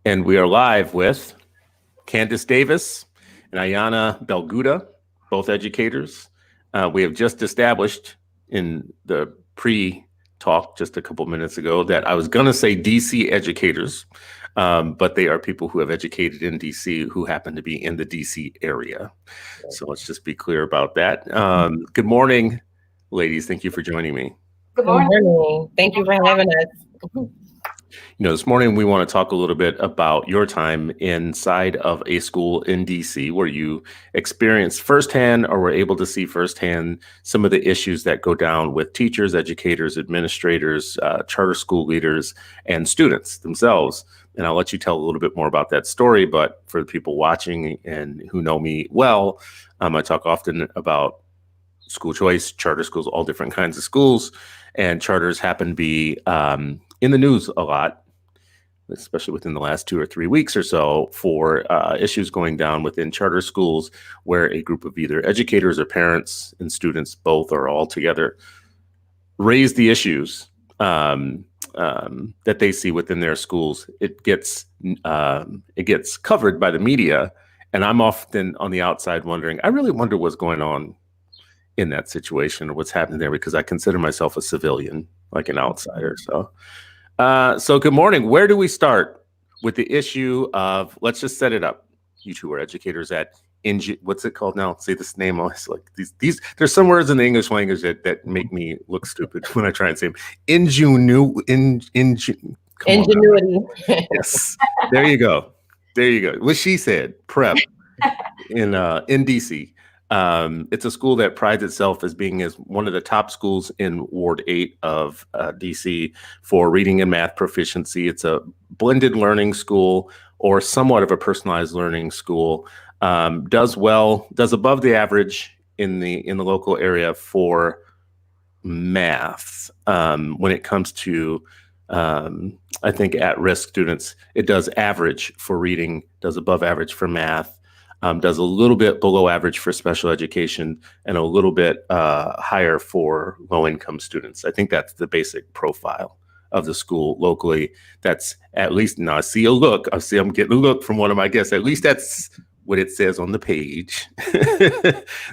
And we are live with Candace Davis and Aiyana Belguda, both educators. We have just established in the pre-talk just a couple minutes ago that I was going to say DC educators, but they are people who have educated in DC who happen to be in the DC area. So let's just be clear about that. Good morning, ladies. Thank you for joining me. Good morning. Thank you for having us. This morning we want to talk a little bit about your time inside of a school in DC where you experienced firsthand or were able to see firsthand some of the issues that go down with teachers, educators, administrators, charter school leaders, and students themselves. And I'll let you tell a little bit more about that story. But for the people watching and who know me well, I talk often about school choice, charter schools, all different kinds of schools, and charters happen to be in the news a lot, especially within the last 2 or 3 weeks or so, for issues going down within charter schools where a group of either educators or parents and students, both or all together, raise the issues that they see within their schools. It gets covered by the media, and I'm often on the outside wondering, I really wonder what's going on in that situation or what's happening there, because I consider myself a civilian, like an outsider. So good morning. Where do we start with the issue of, let's just set it up. You two are educators at what's it called now? Say this name. It's like these. There's some words in the English language that make me look stupid when I try and say them. Ingenuity. Yes. There you go. What she said. Prep in DC. It's a school that prides itself as being one of the top schools in Ward 8 of DC for reading and math proficiency. It's a blended learning school or somewhat of a personalized learning school. Does above the average in the local area for math. When it comes to I think at-risk students, it does average for reading, does above average for math. Does a little bit below average for special education and a little bit higher for low-income students. I think that's the basic profile of the school locally. That's at least, now I see I'm getting a look from one of my guests. At least that's what it says on the page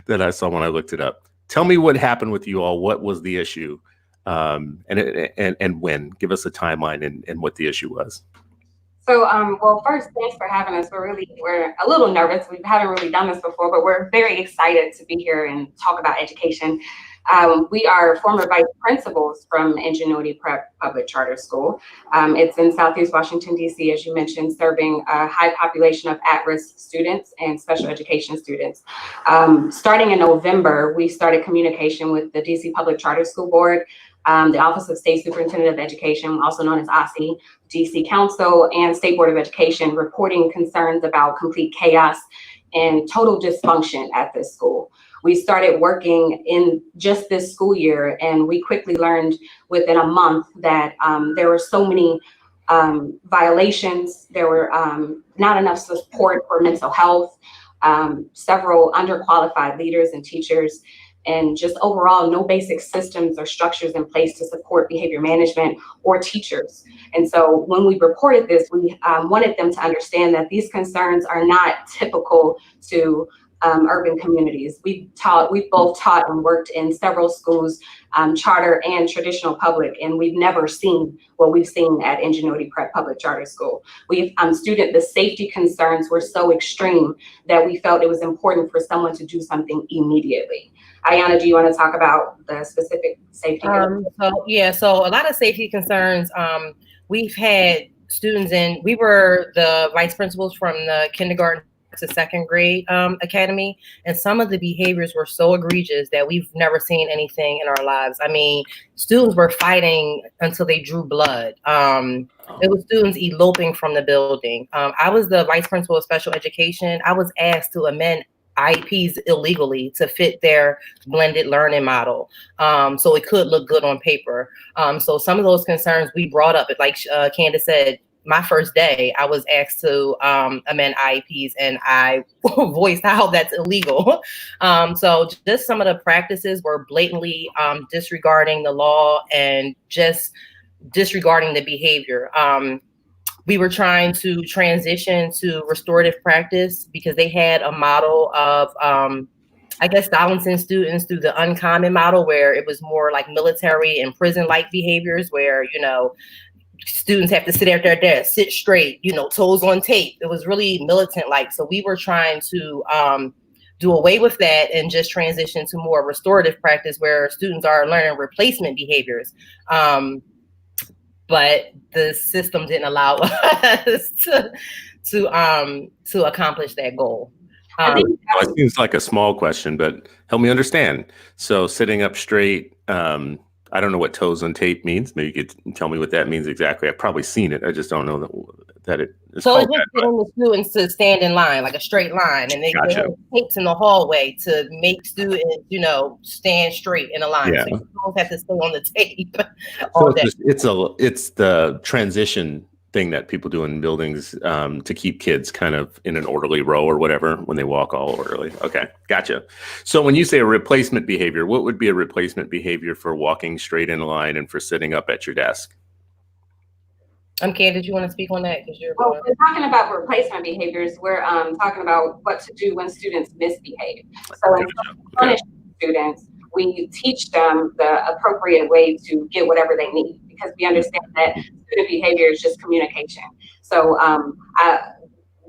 that I saw when I looked it up. Tell me what happened with you all. What was the issue? And when? Give us a timeline and what the issue was. So, well, first, thanks for having us. We're a little nervous. We haven't really done this before, but we're very excited to be here and talk about education. We are former vice principals from Ingenuity Prep Public Charter School. It's in Southeast Washington, D.C., as you mentioned, serving a high population of at-risk students and special education students. Starting in November, we started communication with the D.C. Public Charter School Board, the Office of State Superintendent of Education, also known as OSSE, DC Council, and State Board of Education, reporting concerns about complete chaos and total dysfunction at this school. We started working in just this school year, and we quickly learned within a month that there were so many violations. There were not enough support for mental health, several underqualified leaders and teachers, and just overall no basic systems or structures in place to support behavior management or teachers. And so when we reported this, we wanted them to understand that these concerns are not typical to urban communities. We've both taught and worked in several schools, charter and traditional public, and we've never seen what we've seen at Ingenuity Prep Public Charter School. The safety concerns were so extreme that we felt it was important for someone to do something immediately. Aiyana, do you want to talk about the specific safety? So a lot of safety concerns. We've had students we were the vice principals from the kindergarten to second grade academy, and some of the behaviors were so egregious that we've never seen anything in our lives. I mean, students were fighting until they drew blood. There were students eloping from the building. I was the vice principal of special education. I was asked to amend IEPs illegally to fit their blended learning model, so it could look good on paper. So some of those concerns we brought up, like Candace said, my first day, I was asked to amend IEPs, and I voiced how that's illegal. So just some of the practices were blatantly disregarding the law and just disregarding the behavior. we were trying to transition to restorative practice because they had a model of, I guess, silencing students through the uncommon model, where it was more like military and prison-like behaviors, where, you know, students have to sit at their desk, sit straight, you know, toes on tape. It was really militant-like. So we were trying to do away with that and just transition to more restorative practice, where students are learning replacement behaviors. But the system didn't allow us to accomplish that goal. It seems like a small question, but help me understand. So sitting up straight, I don't know what toes on tape means. Maybe you could tell me what that means exactly. I've probably seen it. I just don't know that it is. So it's just getting the students to stand in line, like a straight line, and they have tapes in the hallway to make students, you know, stand straight in a line. Yeah. So you don't have to stay on the tape. So it's the transition thing that people do in buildings to keep kids kind of in an orderly row or whatever when they walk all orderly. Okay, gotcha. So when you say a replacement behavior, what would be a replacement behavior for walking straight in a line and for sitting up at your desk? Candace, you want to speak on that? Well, we're talking about replacement behaviors. We're talking about what to do when students misbehave. So instead of punishing students, we teach them the appropriate way to get whatever they need, because we understand that student behavior is just communication. So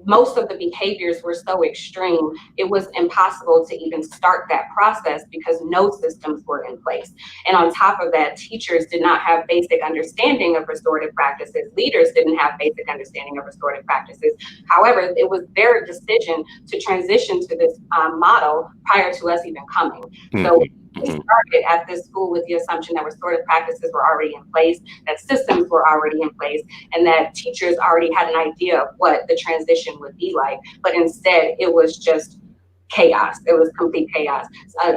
most of the behaviors were so extreme, it was impossible to even start that process because no systems were in place. And on top of that, teachers did not have basic understanding of restorative practices. Leaders didn't have basic understanding of restorative practices. However, it was their decision to transition to this model prior to us even coming. So we started at this school with the assumption that restorative practices were already in place, that systems were already in place, and that teachers already had an idea of what the transition would be like. But instead, it was just chaos. It was complete chaos.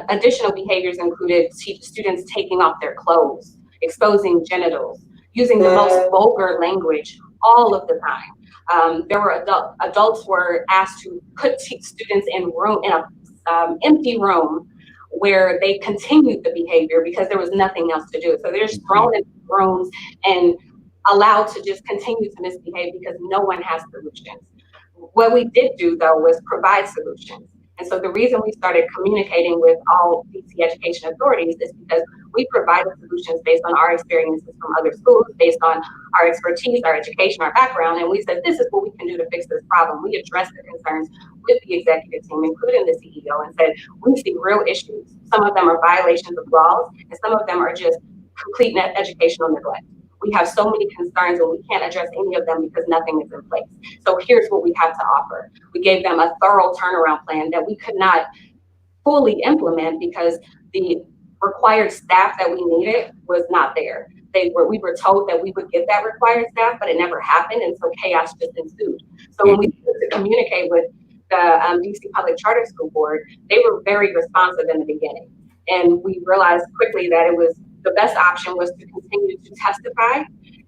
Additional behaviors included students taking off their clothes, exposing genitals, using the most vulgar language all of the time. There were adults were asked to put students in an empty room where they continued the behavior because there was nothing else to do. So they're just thrown in rooms and allowed to just continue to misbehave because no one has solutions. What we did do, though, was provide solutions. And so the reason we started communicating with all DC education authorities is because we provided solutions based on our experiences from other schools, based on our expertise, our education, our background. And we said, this is what we can do to fix this problem. We addressed the concerns with the executive team, including the CEO, and said, we see real issues. Some of them are violations of laws, and some of them are just complete educational neglect. We have so many concerns and we can't address any of them because nothing is in place. So here's what we have to offer. We gave them a thorough turnaround plan that we could not fully implement because the required staff that we needed was not there. We were told that we would get that required staff, but it never happened, and so chaos just ensued. So when we started to communicate with the DC Public Charter School Board, they were very responsive in the beginning. And we realized quickly that the best option was to continue to testify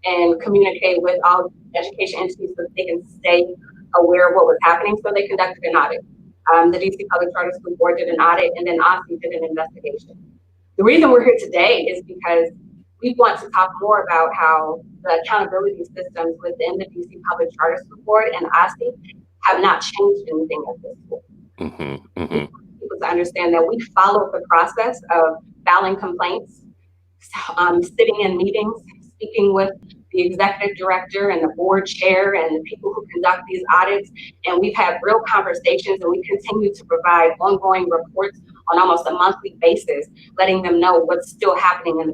and communicate with all education entities so that they can stay aware of what was happening. So they conducted an audit. The DC Public Charter School Board did an audit, and then OSCE did an investigation. The reason we're here today is because we want to talk more about how the accountability systems within the DC Public Charter School Board and OSCE have not changed anything at this school. People to understand that we followed the process of filing complaints, sitting in meetings, speaking with the executive director and the board chair and the people who conduct these audits. And we've had real conversations, and we continue to provide ongoing reports on almost a monthly basis, letting them know what's still happening in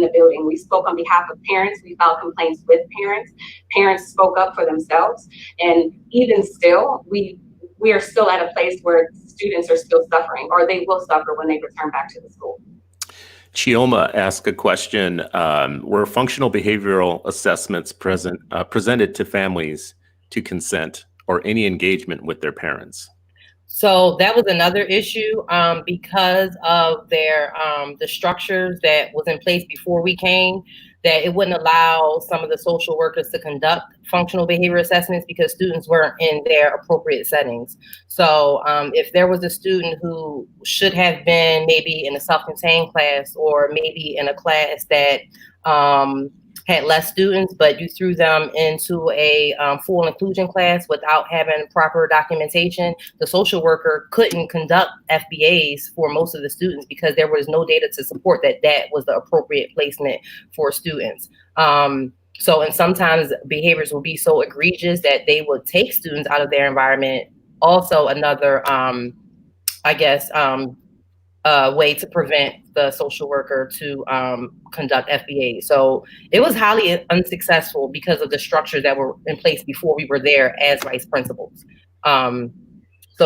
the building. We spoke on behalf of parents. We filed complaints with parents. Parents spoke up for themselves. And even still, we are still at a place where students are still suffering, or they will suffer when they return back to the school. Chioma asked a question, were functional behavioral assessments presented to families to consent or any engagement with their parents? So that was another issue because of the structures that was in place before we came, that it wouldn't allow some of the social workers to conduct functional behavior assessments because students weren't in their appropriate settings. So if there was a student who should have been maybe in a self-contained class or maybe in a class that had less students, but you threw them into a full inclusion class without having proper documentation, the social worker couldn't conduct FBAs for most of the students because there was no data to support that that was the appropriate placement for students. And sometimes behaviors will be so egregious that they would take students out of their environment. Also, another, way to prevent the social worker to conduct FBA. So it was highly unsuccessful because of the structures that were in place before we were there as vice principals. So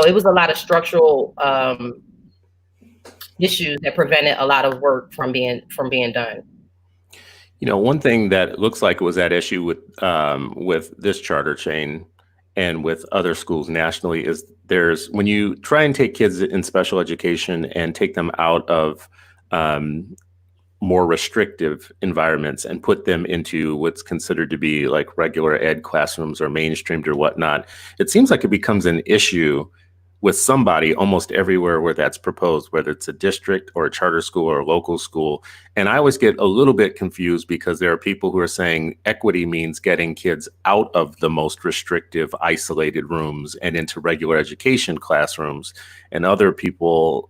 it was a lot of structural issues that prevented a lot of work from being done. One thing that looks like it was at issue with this charter chain and with other schools nationally is when you try and take kids in special education and take them out of more restrictive environments and put them into what's considered to be like regular ed classrooms or mainstreamed or whatnot, it seems like it becomes an issue with somebody almost everywhere where that's proposed, whether it's a district or a charter school or a local school. And I always get a little bit confused because there are people who are saying equity means getting kids out of the most restrictive, isolated rooms and into regular education classrooms. And other people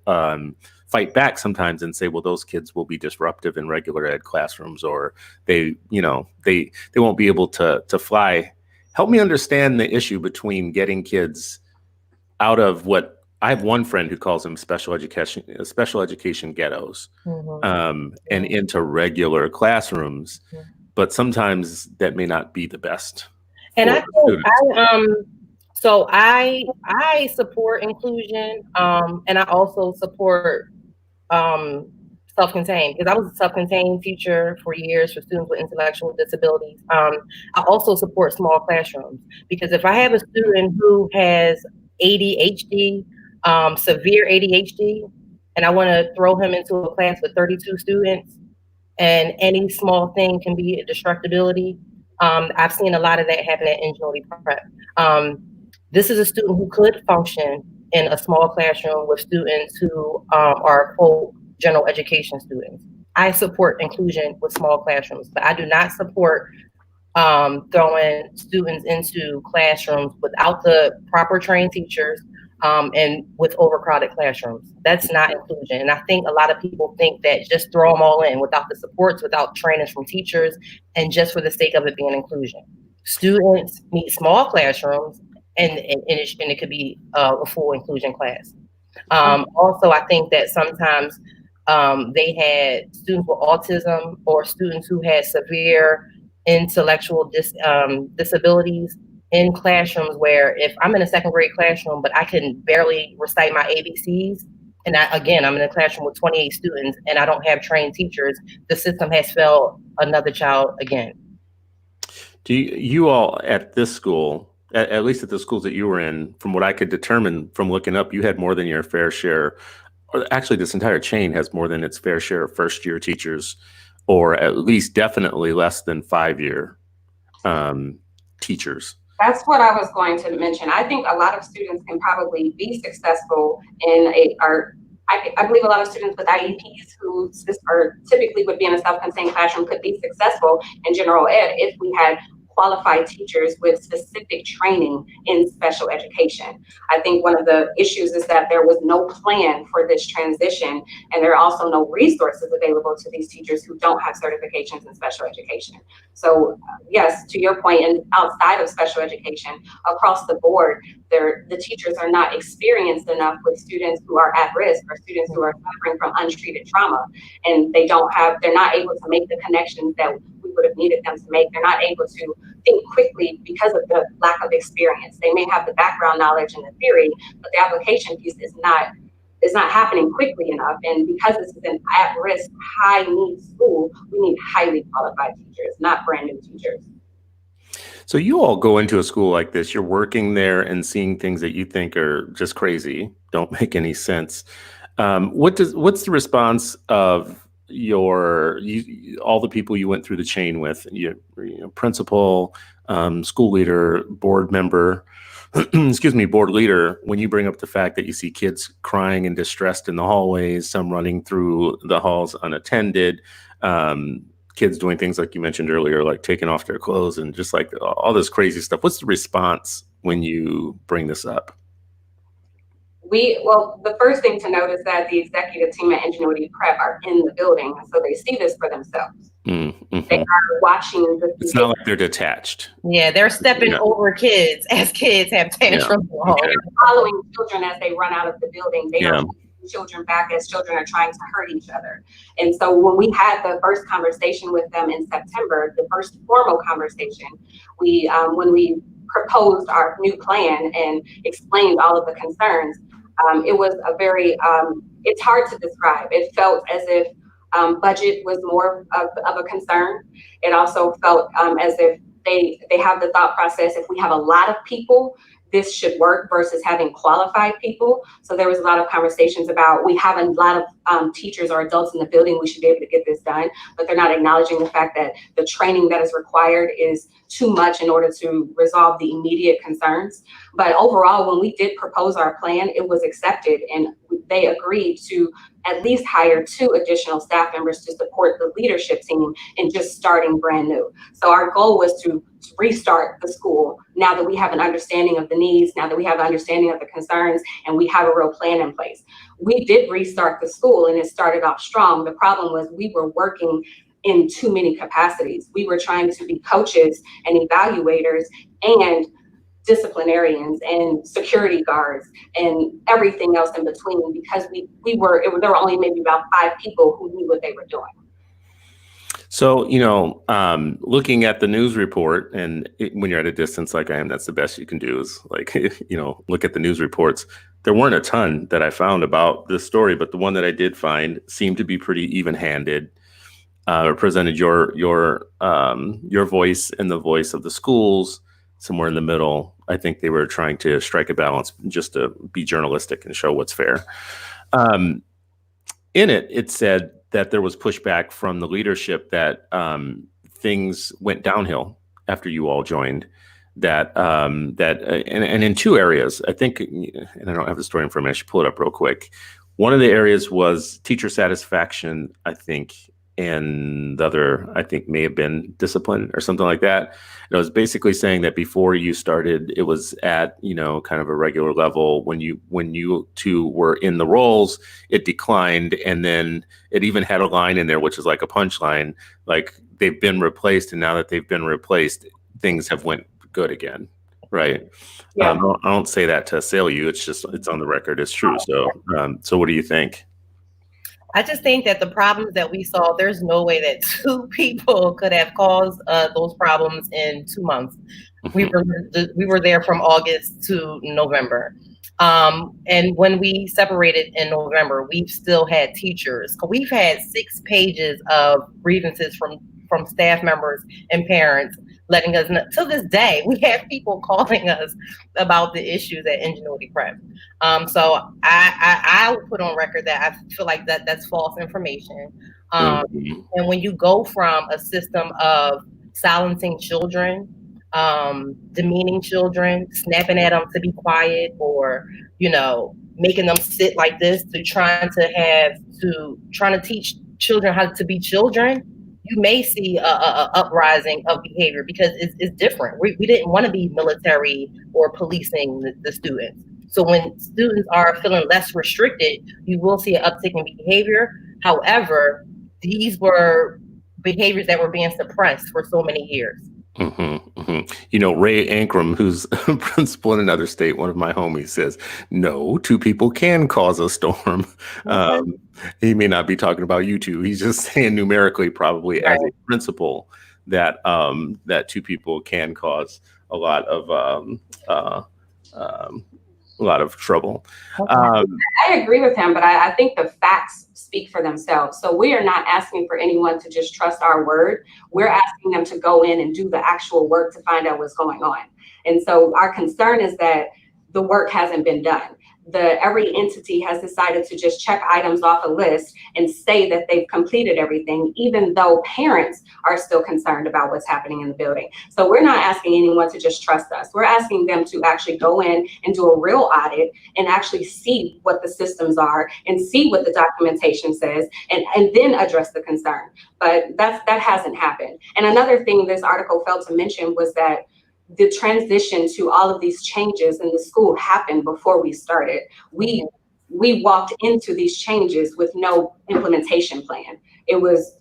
fight back sometimes and say, well, those kids will be disruptive in regular ed classrooms, or they won't be able to fly. Help me understand the issue between getting kids out of what I have one friend who calls them special education ghettos, and into regular classrooms, but sometimes that may not be the best. And I support inclusion, and I also support self-contained, because I was a self-contained teacher for years for students with intellectual disabilities. I also support small classrooms, because if I have a student who has ADHD, severe ADHD, and I want to throw him into a class with 32 students, and any small thing can be a destructibility. I've seen a lot of that happen at Ingenuity Prep. This is a student who could function in a small classroom with students who are, quote, general education students. I support inclusion with small classrooms, but I do not support throwing students into classrooms without the proper trained teachers and with overcrowded classrooms. That's not inclusion. And I think a lot of people think that just throw them all in without the supports, without trainings from teachers, and just for the sake of it being inclusion. Students need small classrooms, and it could be a full inclusion class. Also, I think that sometimes they had students with autism or students who had severe intellectual disabilities in classrooms where if I'm in a second grade classroom, but I can barely recite my ABCs, and I'm in a classroom with 28 students and I don't have trained teachers, the system has failed another child again. Do you all at this school, at least at the schools that you were in, from what I could determine from looking up, you had more than your fair share, or actually this entire chain has more than its fair share of first-year teachers, or at least definitely less than 5-year teachers? That's what I was going to mention. I think a lot of students can probably be successful in I believe a lot of students with IEPs who typically would be in a self-contained classroom could be successful in general ed if we had qualified teachers with specific training in special education. I think one of the issues is that there was no plan for this transition, and there are also no resources available to these teachers who don't have certifications in special education. So yes, to your point, and outside of special education, across the board, the teachers are not experienced enough with students who are at risk or students who are suffering from untreated trauma, and they're not able to make the connections that we would have needed them to make. They're not able to think quickly because of the lack of experience. They may have the background knowledge and the theory, but the application piece is not happening quickly enough. And because this is an at-risk, high-need school, we need highly qualified teachers, not brand new teachers. So you all go into a school like this, you're working there and seeing things that you think are just crazy, don't make any sense. What's the response of all the people you went through the chain with, principal, school leader, board member, board leader, when you bring up the fact that you see kids crying and distressed in the hallways, some running through the halls unattended, kids doing things like you mentioned earlier, like taking off their clothes and just like all this crazy stuff. What's the response when you bring this up? Well, the first thing to note is that the executive team at Ingenuity Prep are in the building, so they see this for themselves. Mm-hmm. They are watching this It's behavior. not like they're detached. Yeah, they're stepping over kids as kids have tantrums. Yeah. They're following children as they run out of the building. They are children back as children are trying to hurt each other. And so when we had the first conversation with them in September, the first formal conversation, when we proposed our new plan and explained all of the concerns, it was a very, it's hard to describe. It felt as if budget was more of a concern. It also felt as if they have the thought process, if we have a lot of people, this should work versus having qualified people. So there was a lot of conversations about, we have a lot of teachers or adults in the building, we should be able to get this done, but they're not acknowledging the fact that the training that is required is too much in order to resolve the immediate concerns. But overall, when we did propose our plan, it was accepted, and they agreed to at least hire 2 additional staff members to support the leadership team in just starting brand new. So our goal was to restart the school now that we have an understanding of the needs, now that we have an understanding of the concerns, and we have a real plan in place. We did restart the school, and it started off strong. The problem was we were working in too many capacities. We were trying to be coaches and evaluators and disciplinarians and security guards and everything else in between, because there were only maybe about 5 people who knew what they were doing. So, looking at the news report, and when you're at a distance like I am, that's the best you can do is like, look at the news reports. There weren't a ton that I found about this story, but the one that I did find seemed to be pretty even-handed. Represented your voice and the voice of the schools somewhere in the middle. I think they were trying to strike a balance just to be journalistic and show what's fair. In it said that there was pushback from the leadership that things went downhill after you all joined. And in 2 areas, I think, and I don't have the story in front of me, I should pull it up real quick. One of the areas was teacher satisfaction, I think, and the other, I think, may have been discipline or something like that. And it was basically saying that before you started, it was at, kind of a regular level. When you 2 were in the roles, it declined. And then it even had a line in there, which is like a punchline, like they've been replaced. And now that they've been replaced, things have went good again. Right. Yeah. I don't say that to assail you. It's on the record. It's true. So what do you think? I just think that the problems that we saw, there's no way that 2 people could have caused those problems in 2 months. Mm-hmm. We were there from August to November. And when we separated in November, we still had teachers. We've had 6 pages of grievances from staff members and parents letting us know. To this day, we have people calling us about the issues at Ingenuity Prep. So I'll put on record that I feel like that's false information. And when you go from a system of silencing children, demeaning children, snapping at them to be quiet, or making them sit like this, to trying to teach children how to be children, you may see a uprising of behavior, because it's different. We didn't want to be military or policing the students. So when students are feeling less restricted, you will see an uptick in behavior. However, these were behaviors that were being suppressed for so many years. Mm-hmm, mm-hmm. Ray Ankrum, who's a principal in another state, one of my homies, says, no, 2 people can cause a storm. Okay. He may not be talking about you 2. He's just saying numerically, probably right, as a principal, that 2 people can cause a lot of trouble. Okay. I agree with him, but I think the facts speak for themselves. So we are not asking for anyone to just trust our word. We're asking them to go in and do the actual work to find out what's going on. And so our concern is that the work hasn't been done. every entity has decided to just check items off a list and say that they've completed everything, even though parents are still concerned about what's happening in the building. So we're not asking anyone to just trust us. We're asking them to actually go in and do a real audit and actually see what the systems are and see what the documentation says, and then address the concern. But that hasn't happened. And another thing this article failed to mention was that the transition to all of these changes in the school happened before we started. We walked into these changes with no implementation plan. It was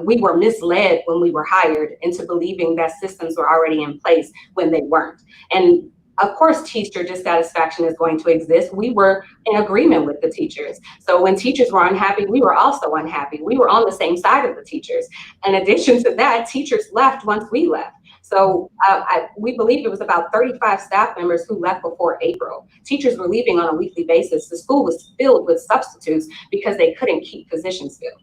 we were misled when we were hired into believing that systems were already in place when they weren't. And of course, teacher dissatisfaction is going to exist. We were in agreement with the teachers. So when teachers were unhappy, we were also unhappy. We were on the same side of the teachers. In addition to that, teachers left once we left. So we believe it was about 35 staff members who left before April. Teachers were leaving on a weekly basis. The school was filled with substitutes because they couldn't keep positions filled.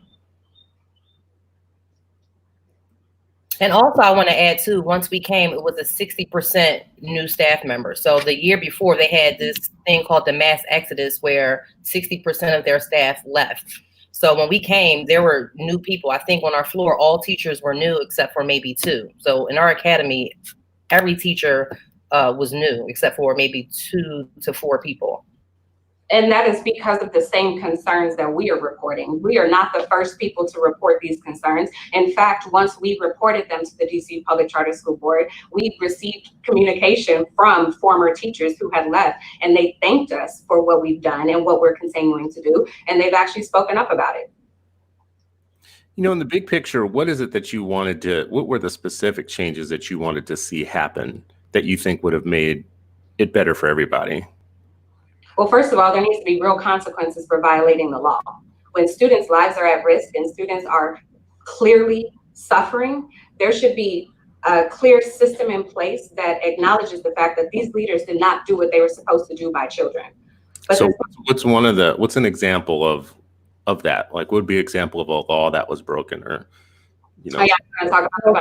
And also I want to add too, once we came, it was a 60% new staff member. So the year before they had this thing called the mass exodus where 60% of their staff left. So when we came, there were new people. I think on our floor, all teachers were new except for maybe 2. So in our academy, every teacher was new except for maybe 2 to 4 people. And that is because of the same concerns that we are reporting. We are not the first people to report these concerns. In fact, once we reported them to the DC Public Charter School Board, we received communication from former teachers who had left, and they thanked us for what we've done and what we're continuing to do. And they've actually spoken up about it. You know, in the big picture, what is it that you wanted to, what were the specific changes that you wanted to see happen that you think would have made it better for everybody? Well, first of all, there needs to be real consequences for violating the law. When students' lives are at risk and students are clearly suffering, there should be a clear system in place that acknowledges the fact that these leaders did not do what they were supposed to do by children. But so what's an example of that? Like, what would be an example of a law that was broken, or, you know?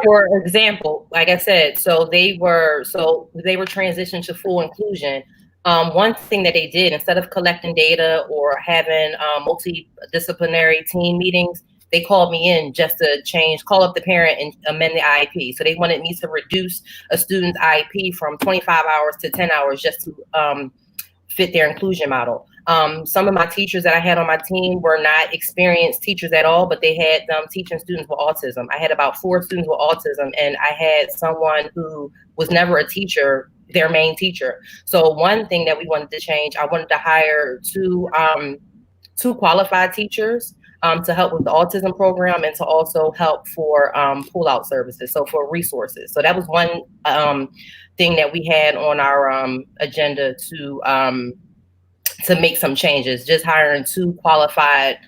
For example, like I said, so they were transitioned to full inclusion. One thing that they did, instead of collecting data or having multidisciplinary team meetings, they called me in just to call up the parent and amend the IEP. So they wanted me to reduce a student's IEP from 25 hours to 10 hours just to fit their inclusion model. Some of my teachers that I had on my team were not experienced teachers at all, but they had teaching students with autism. I had about 4 students with autism, and I had someone who was never a teacher, their main teacher. So one thing that we wanted to change, I wanted to hire 2 qualified teachers to help with the autism program and to also help for pull-out services, so for resources. So that was one thing that we had on our agenda to make some changes, just hiring 2 qualified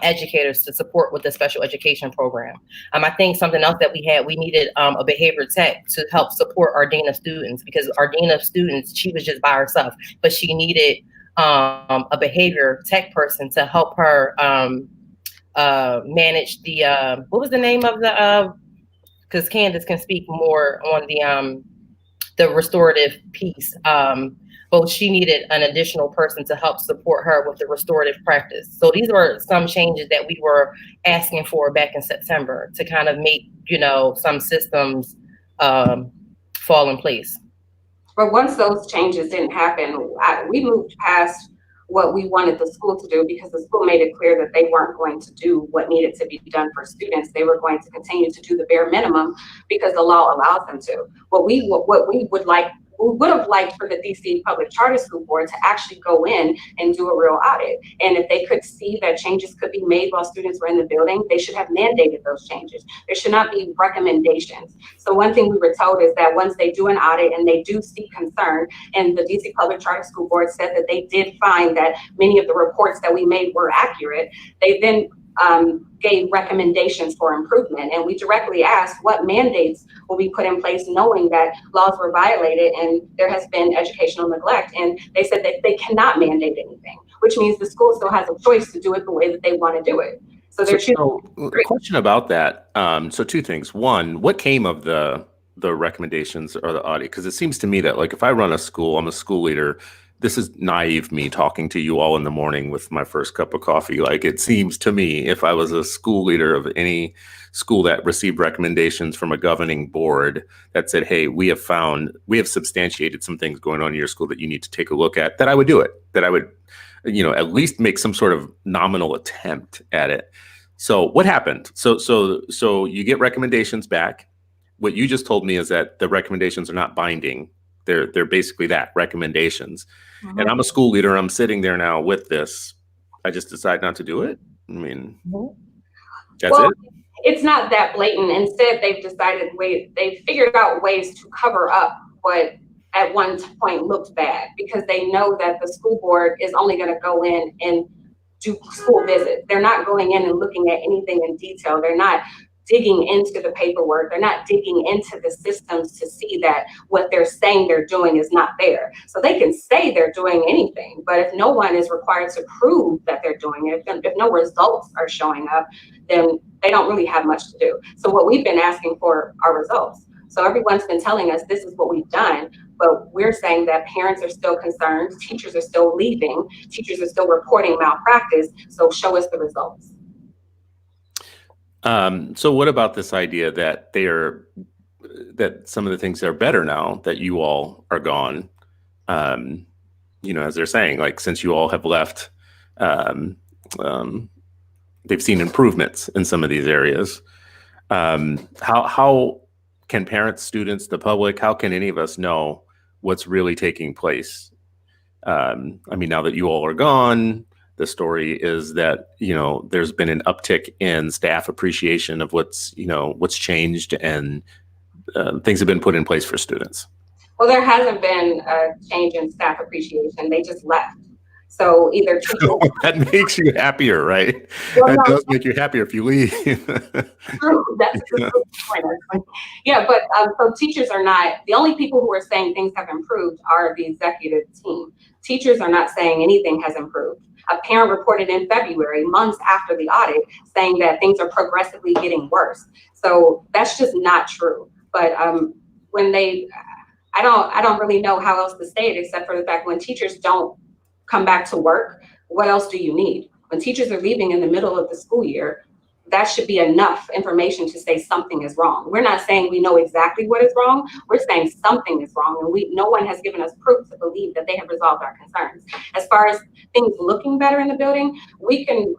educators to support with the special education program. I think something else that we needed a behavior tech to help support our dean of students, because our dean of students, she was just by herself, but she needed a behavior tech person to help her manage the, what was the name of the, because Candace can speak more on the restorative piece. But she needed an additional person to help support her with the restorative practice. So these were some changes that we were asking for back in September to kind of make, some systems fall in place. But once those changes didn't happen, we moved past what we wanted the school to do, because the school made it clear that they weren't going to do what needed to be done for students. They were going to continue to do the bare minimum because the law allows them to. What we would have liked for the DC Public Charter School Board to actually go in and do a real audit. And if they could see that changes could be made while students were in the building, they should have mandated those changes. There should not be recommendations. So one thing we were told is that once they do an audit and they do see concern, and the DC Public Charter School Board said that they did find that many of the reports that we made were accurate, they then gave recommendations for improvement. And we directly asked what mandates will be put in place knowing that laws were violated and there has been educational neglect. And they said that they cannot mandate anything, which means the school still has a choice to do it the way that they want to do it. So there's a question about that. So 2 things. One, what came of the recommendations or the audit? Because it seems to me that, like, if I run a school, I'm a school leader, this is naive me talking to you all in the morning with my first cup of coffee. Like, it seems to me, if I was a school leader of any school that received recommendations from a governing board that said, hey, we have substantiated some things going on in your school that you need to take a look at, that I would do it, that I would, at least make some sort of nominal attempt at it. So what happened? So you get recommendations back. What you just told me is that the recommendations are not binding. They're basically that, recommendations. And I'm a school leader. I'm sitting there now with this. I just decide not to do it. I mean, that's it. It's not that blatant. Instead, they've figured out ways to cover up what at one point looked bad, because they know that the school board is only going to go in and do school visits. They're not going in and looking at anything in detail. They're not digging into the paperwork. They're not digging into the systems to see that what they're saying they're doing is not there. So they can say they're doing anything, but if no one is required to prove that they're doing it, if no results are showing up, then they don't really have much to do. So what we've been asking for are results. So everyone's been telling us this is what we've done, but we're saying that parents are still concerned, teachers are still leaving, teachers are still reporting malpractice, so show us the results. So what about this idea that that some of the things are better now that you all are gone? As they're saying, like, since you all have left, they've seen improvements in some of these areas. How can parents, students, the public, how can any of us know what's really taking place? Now that you all are gone, the story is that, there's been an uptick in staff appreciation of what's changed, and things have been put in place for students. Well, there hasn't been a change in staff appreciation. They just left. So either that makes you happier, right? Well, that does make you happier if you leave. True. That's a good point. Yeah, but so teachers are not, the only people who are saying things have improved are the executive team. Teachers are not saying anything has improved. A parent reported in February, months after the audit, saying that things are progressively getting worse. So that's just not true. But I don't really know how else to say it, except for the fact when teachers don't come back to work, what else do you need? When teachers are leaving in the middle of the school year, that should be enough information to say something is wrong. We're not saying we know exactly what is wrong. We're saying something is wrong, and no one has given us proof to believe that they have resolved our concerns. As far as things looking better in the building, we can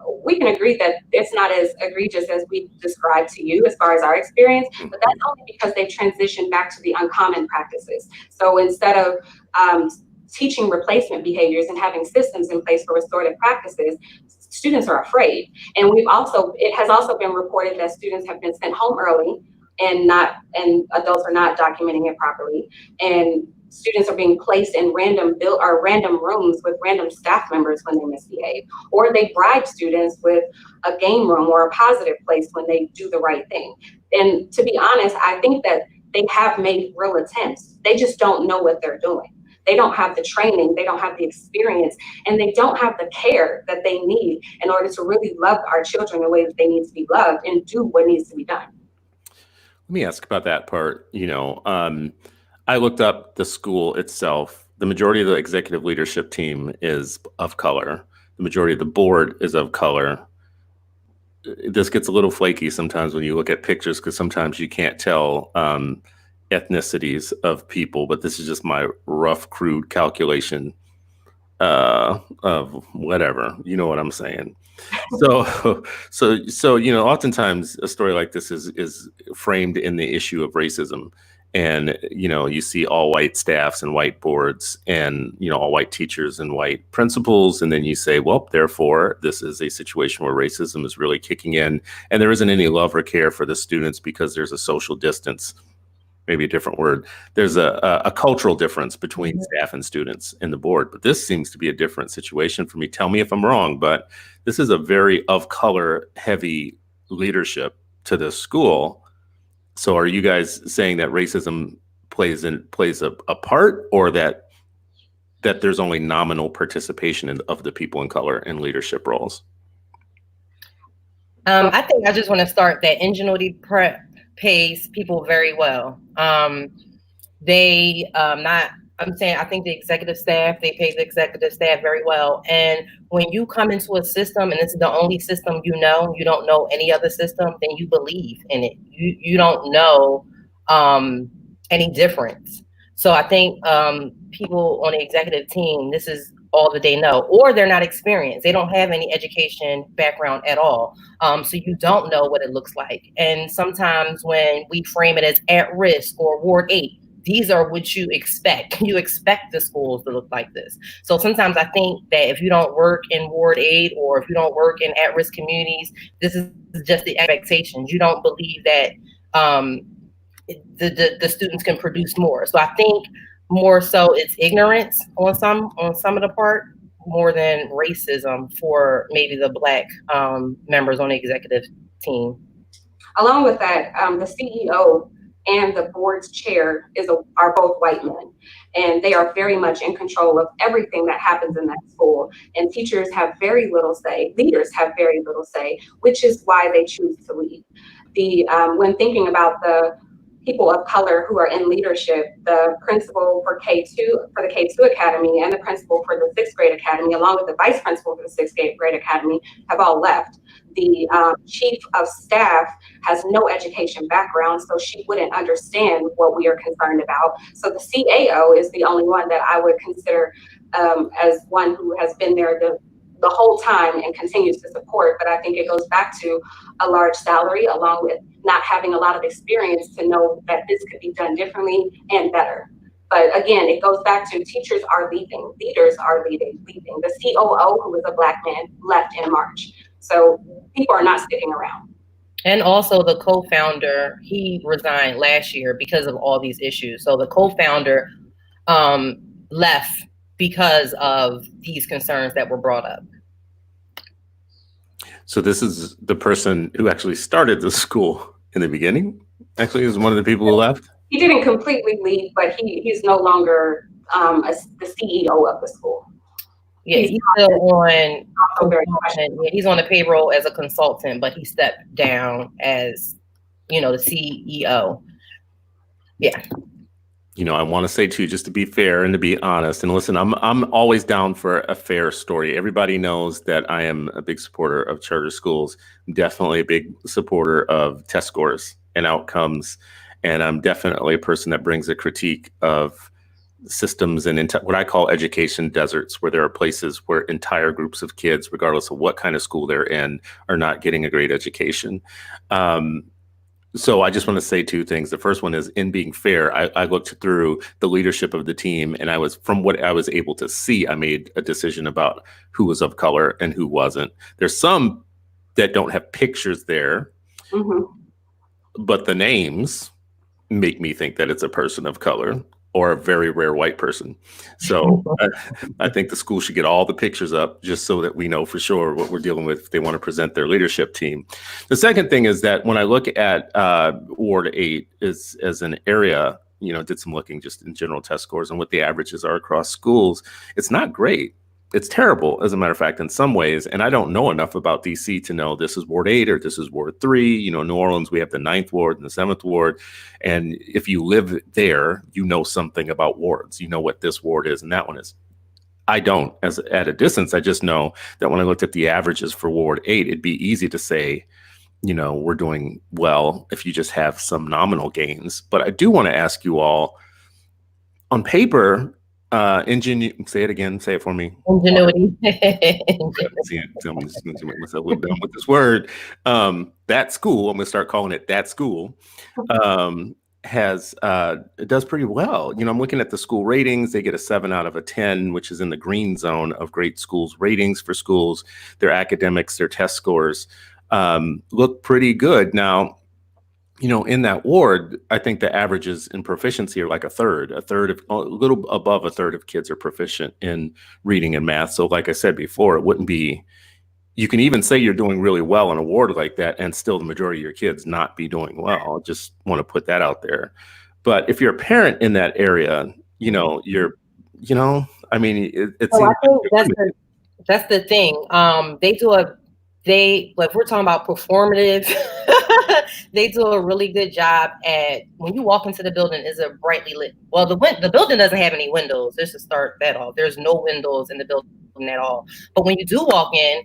agree that it's not as egregious as we described to you as far as our experience, but that's only because they've transitioned back to the uncommon practices. So instead of teaching replacement behaviors and having systems in place for restorative practices, students are afraid. And it has also been reported that students have been sent home early and adults are not documenting it properly. And students are being placed in random rooms with random staff members when they misbehave, or they bribe students with a game room or a positive place when they do the right thing. And to be honest, I think that they have made real attempts. They just don't know what they're doing. They don't have the training, they don't have the experience, and they don't have the care that they need in order to really love our children the way that they need to be loved and do what needs to be done. Let me ask about that part. I looked up the school itself. The majority of the executive leadership team is of color. The majority of the board is of color. This gets a little flaky sometimes when you look at pictures, because sometimes you can't tell ethnicities of people, but this is just my rough, crude calculation of whatever, you know what I'm saying. So oftentimes a story like this is framed in the issue of racism, and you see all white staffs and white boards, and all white teachers and white principals, and then you say, well, therefore this is a situation where racism is really kicking in, and there isn't any love or care for the students because there's a social distance. Maybe a different word. There's a cultural difference between staff and students in the board, but this seems to be a different situation for me. Tell me if I'm wrong, but this is a very of color heavy leadership to the school. So are you guys saying that racism plays a part, or that there's only nominal participation of the people in color in leadership roles? I think I just want to start that Ingenuity Prep pays people very well. They not I'm saying I think the executive staff, they pay the executive staff very well. And when you come into a system and it's the only system you don't know any other system, then you believe in it. You don't know any difference. So I think people on the executive team, this is all that they know, or they're not experienced. They don't have any education background at all. So you don't know what it looks like. And sometimes when we frame it as at risk or Ward 8, these are what you expect. You expect the schools to look like this. So sometimes I think that if you don't work in Ward 8 or if you don't work in at-risk communities, this is just the expectations. You don't believe that the students can produce more. So I think more so it's ignorance on some of the part more than racism for maybe the Black members on the executive team. Along with that, the CEO and the board's chair are both white men, and they are very much in control of everything that happens in that school. And teachers have very little say, leaders have very little say, which is why they choose to leave. When thinking about the people of color who are in leadership, the principal for the K2 Academy and the principal for the 6th grade academy, along with the vice principal for the 6th grade academy, have all left. The chief of staff has no education background, so she wouldn't understand what we are concerned about. So the CAO is the only one that I would consider as one who has been there the whole time and continues to support. But I think it goes back to a large salary along with not having a lot of experience to know that this could be done differently and better. But again, it goes back to teachers are leaving, leaders are leaving. The COO, who was a Black man, left in March. So people are not sticking around. And also the co-founder, he resigned last year because of all these issues. So the co-founder left because of these concerns that were brought up. So this is the person who actually started the school in the beginning? Actually, is one of the people who left? He didn't completely leave, but he's no longer the CEO of the school. Yeah, he's still on. He's on the payroll as a consultant, but he stepped down as, the CEO. Yeah. I want to say too, just to be fair and to be honest, and listen, I'm always down for a fair story. Everybody knows that I am a big supporter of charter schools. I'm definitely a big supporter of test scores and outcomes, and I'm definitely a person that brings a critique of systems and what I call education deserts, where there are places where entire groups of kids, regardless of what kind of school they're in, are not getting a great education. So I just want to say two things. The first one is, in being fair, I looked through the leadership of the team, and from what I was able to see, I made a decision about who was of color and who wasn't. There's some that don't have pictures there, but the names make me think that it's a person of color or a very rare white person. So I think the school should get all the pictures up just so that we know for sure what we're dealing with if they want to present their leadership team. The second thing is that when I look at Ward 8 as an area, did some looking just in general test scores and what the averages are across schools, it's not great. It's terrible, as a matter of fact, in some ways. And I don't know enough about DC to know this is Ward 8 or this is Ward 3. New Orleans, we have the 9th Ward and the 7th Ward. And if you live there, you know something about wards. You know what this ward is and that one is. I don't. At a distance, I just know that when I looked at the averages for Ward 8, it'd be easy to say, we're doing well if you just have some nominal gains. But I do want to ask you all, on paper, say it again. Say it for me. Ingenuity. I'm just going to make myself look dumb with this word. That school, I'm going to start calling it that school, it does pretty well. I'm looking at the school ratings. They get a 7 out of a 10, which is in the green zone of great schools ratings for schools. Their academics, their test scores look pretty good. Now, in that ward, I think the averages in proficiency are like a little above a third of kids are proficient in reading and math. So like I said before, it wouldn't be, you can even say you're doing really well in a ward like that and still the majority of your kids not be doing well. I just want to put that out there. But if you're a parent in that area, I think that's the thing. They do like we're talking about performative, they do a really good job at, when you walk into the building, is a brightly lit. Well, the building doesn't have any windows. Let's just start that off. There's no windows in the building at all. But when you do walk in,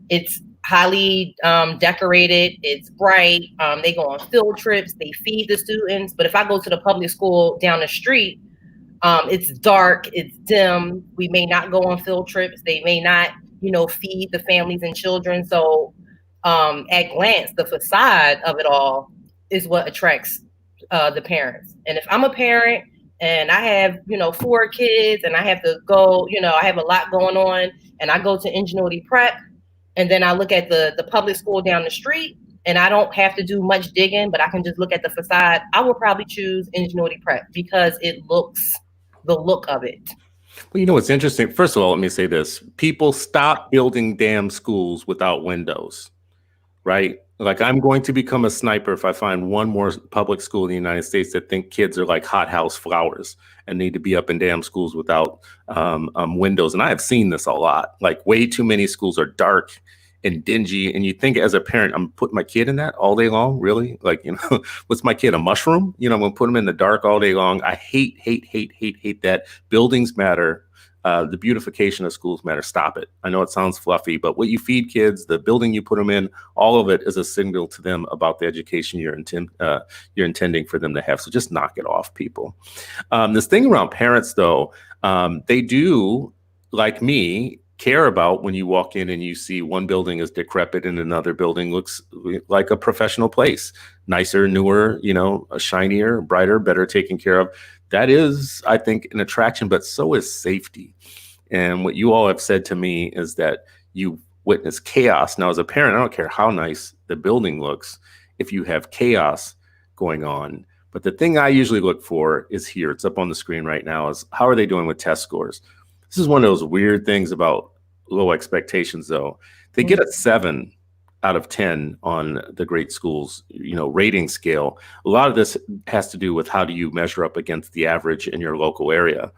it's highly decorated. It's bright. They go on field trips. They feed the students. But if I go to the public school down the street, it's dark, it's dim. We may not go on field trips. They may not, feed the families and children. So at glance, the facade of it all is what attracts the parents. And if I'm a parent and I have, 4 kids and I have to go, I have a lot going on, and I go to Ingenuity Prep, and then I look at the public school down the street, and I don't have to do much digging, but I can just look at the facade, I will probably choose Ingenuity Prep because the look of it. Well, what's interesting? First of all, let me say this. People stop building damn schools without windows, right? Like, I'm going to become a sniper if I find one more public school in the United States that think kids are like hothouse flowers and need to be up in damn schools without windows. And I have seen this a lot. Like, way too many schools are dark and dingy. And you think, as a parent, I'm putting my kid in that all day long? Really? Like, what's my kid, a mushroom? I'm going to put him in the dark all day long. I hate that. Buildings matter. The beautification of schools matter. Stop it. I know it sounds fluffy, but what you feed kids, the building you put them in, all of it is a signal to them about the education you're intending for them to have. So just knock it off, people. This thing around parents, though, they do, like me, care about when you walk in and you see one building is decrepit and another building looks like a professional place, nicer, newer, shinier, brighter, better taken care of. That is, I think, an attraction, but so is safety. And what you all have said to me is that you witness chaos. Now, as a parent, I don't care how nice the building looks if you have chaos going on. But the thing I usually look for is here. It's up on the screen right now, is how are they doing with test scores? This is one of those weird things about low expectations, though. They get a 7 out of 10 on the great schools, rating scale. A lot of this has to do with how do you measure up against the average in your local area.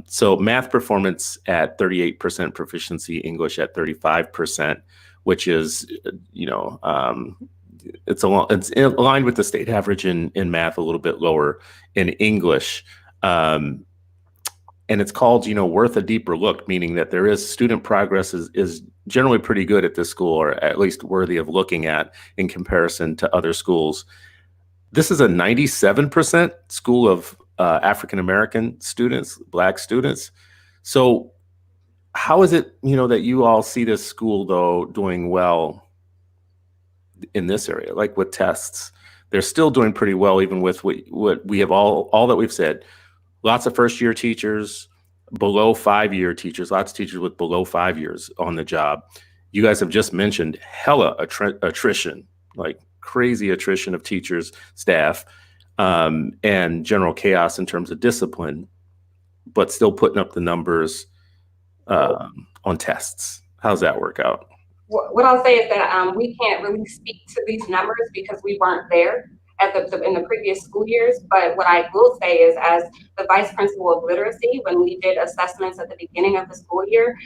So math performance at 38% proficiency, English at 35%, which is, it's aligned with the state average in math, a little bit lower in English. And it's called, worth a deeper look, meaning that there is student progress is generally pretty good at this school, or at least worthy of looking at in comparison to other schools. This is a 97% school of African-American students, Black students. So how is it, that you all see this school, though, doing well in this area, like with tests? They're still doing pretty well, even with what we have all that we've said. Lots of first-year teachers, below 5-year teachers, lots of teachers with below 5 years on the job. You guys have just mentioned hella attrition, like crazy attrition of teachers, staff, and general chaos in terms of discipline, but still putting up the numbers on tests. How's that work out? What I'll say is that we can't really speak to these numbers because we weren't there in the previous school years. But what I will say is, as the vice principal of literacy, when we did assessments at the beginning of the school year,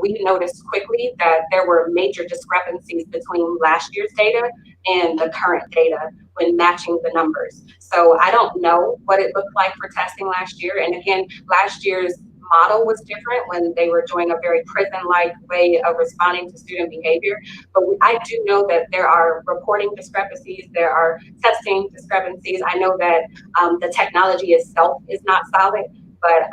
we noticed quickly that there were major discrepancies between last year's data and the current data when matching the numbers. So I don't know what it looked like for testing last year. And again, last year's model was different when they were doing a very prison-like way of responding to student behavior. But I do know that there are reporting discrepancies, there are testing discrepancies. I know that the technology itself is not solid, but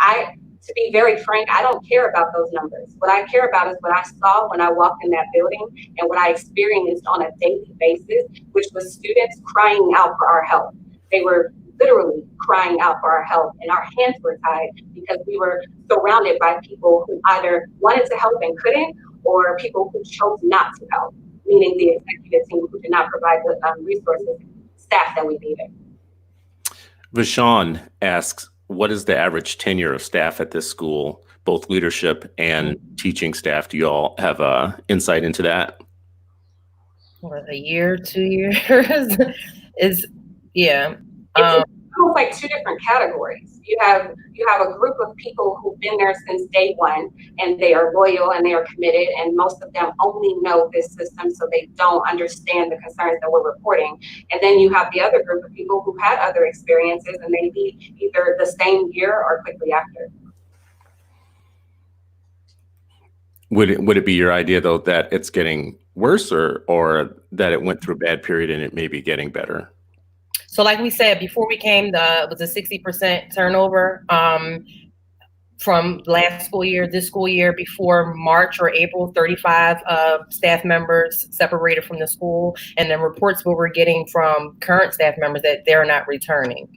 to be very frank, I don't care about those numbers. What I care about is what I saw when I walked in that building and what I experienced on a daily basis, which was students crying out for our help. They were literally crying out for our help, and our hands were tied because we were surrounded by people who either wanted to help and couldn't, or people who chose not to help, meaning the executive team who did not provide the resources, staff that we needed. Vashon asks, what is the average tenure of staff at this school, both leadership and teaching staff? Do you all have insight into that? Or a year, 2 years? Yeah. I almost like two different categories. You have a group of people who've been there since day one, and they are loyal and they are committed, and most of them only know this system, so they don't understand the concerns that we're reporting. And then you have the other group of people who had other experiences, and they leave either the same year or quickly after. Would it be your idea though that it's getting worse, or that it went through a bad period and it may be getting better? So like we said, before we came, it was a 60% turnover from last school year. This school year, before March or April, 35 staff members separated from the school. And then reports we were getting from current staff members that they're not returning.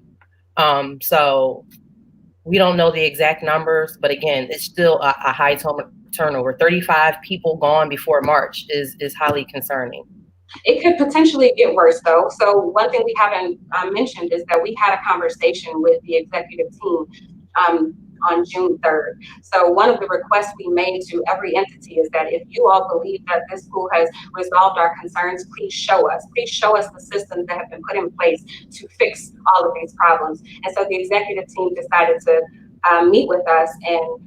So we don't know the exact numbers, but again, it's still a high turnover. 35 people gone before March is highly concerning. It could potentially get worse though. So one thing we haven't mentioned is that we had a conversation with the executive team on June 3rd. So one of the requests we made to every entity is that if you all believe that this school has resolved our concerns, please show us. Please show us the systems that have been put in place to fix all of these problems. And so the executive team decided to meet with us, and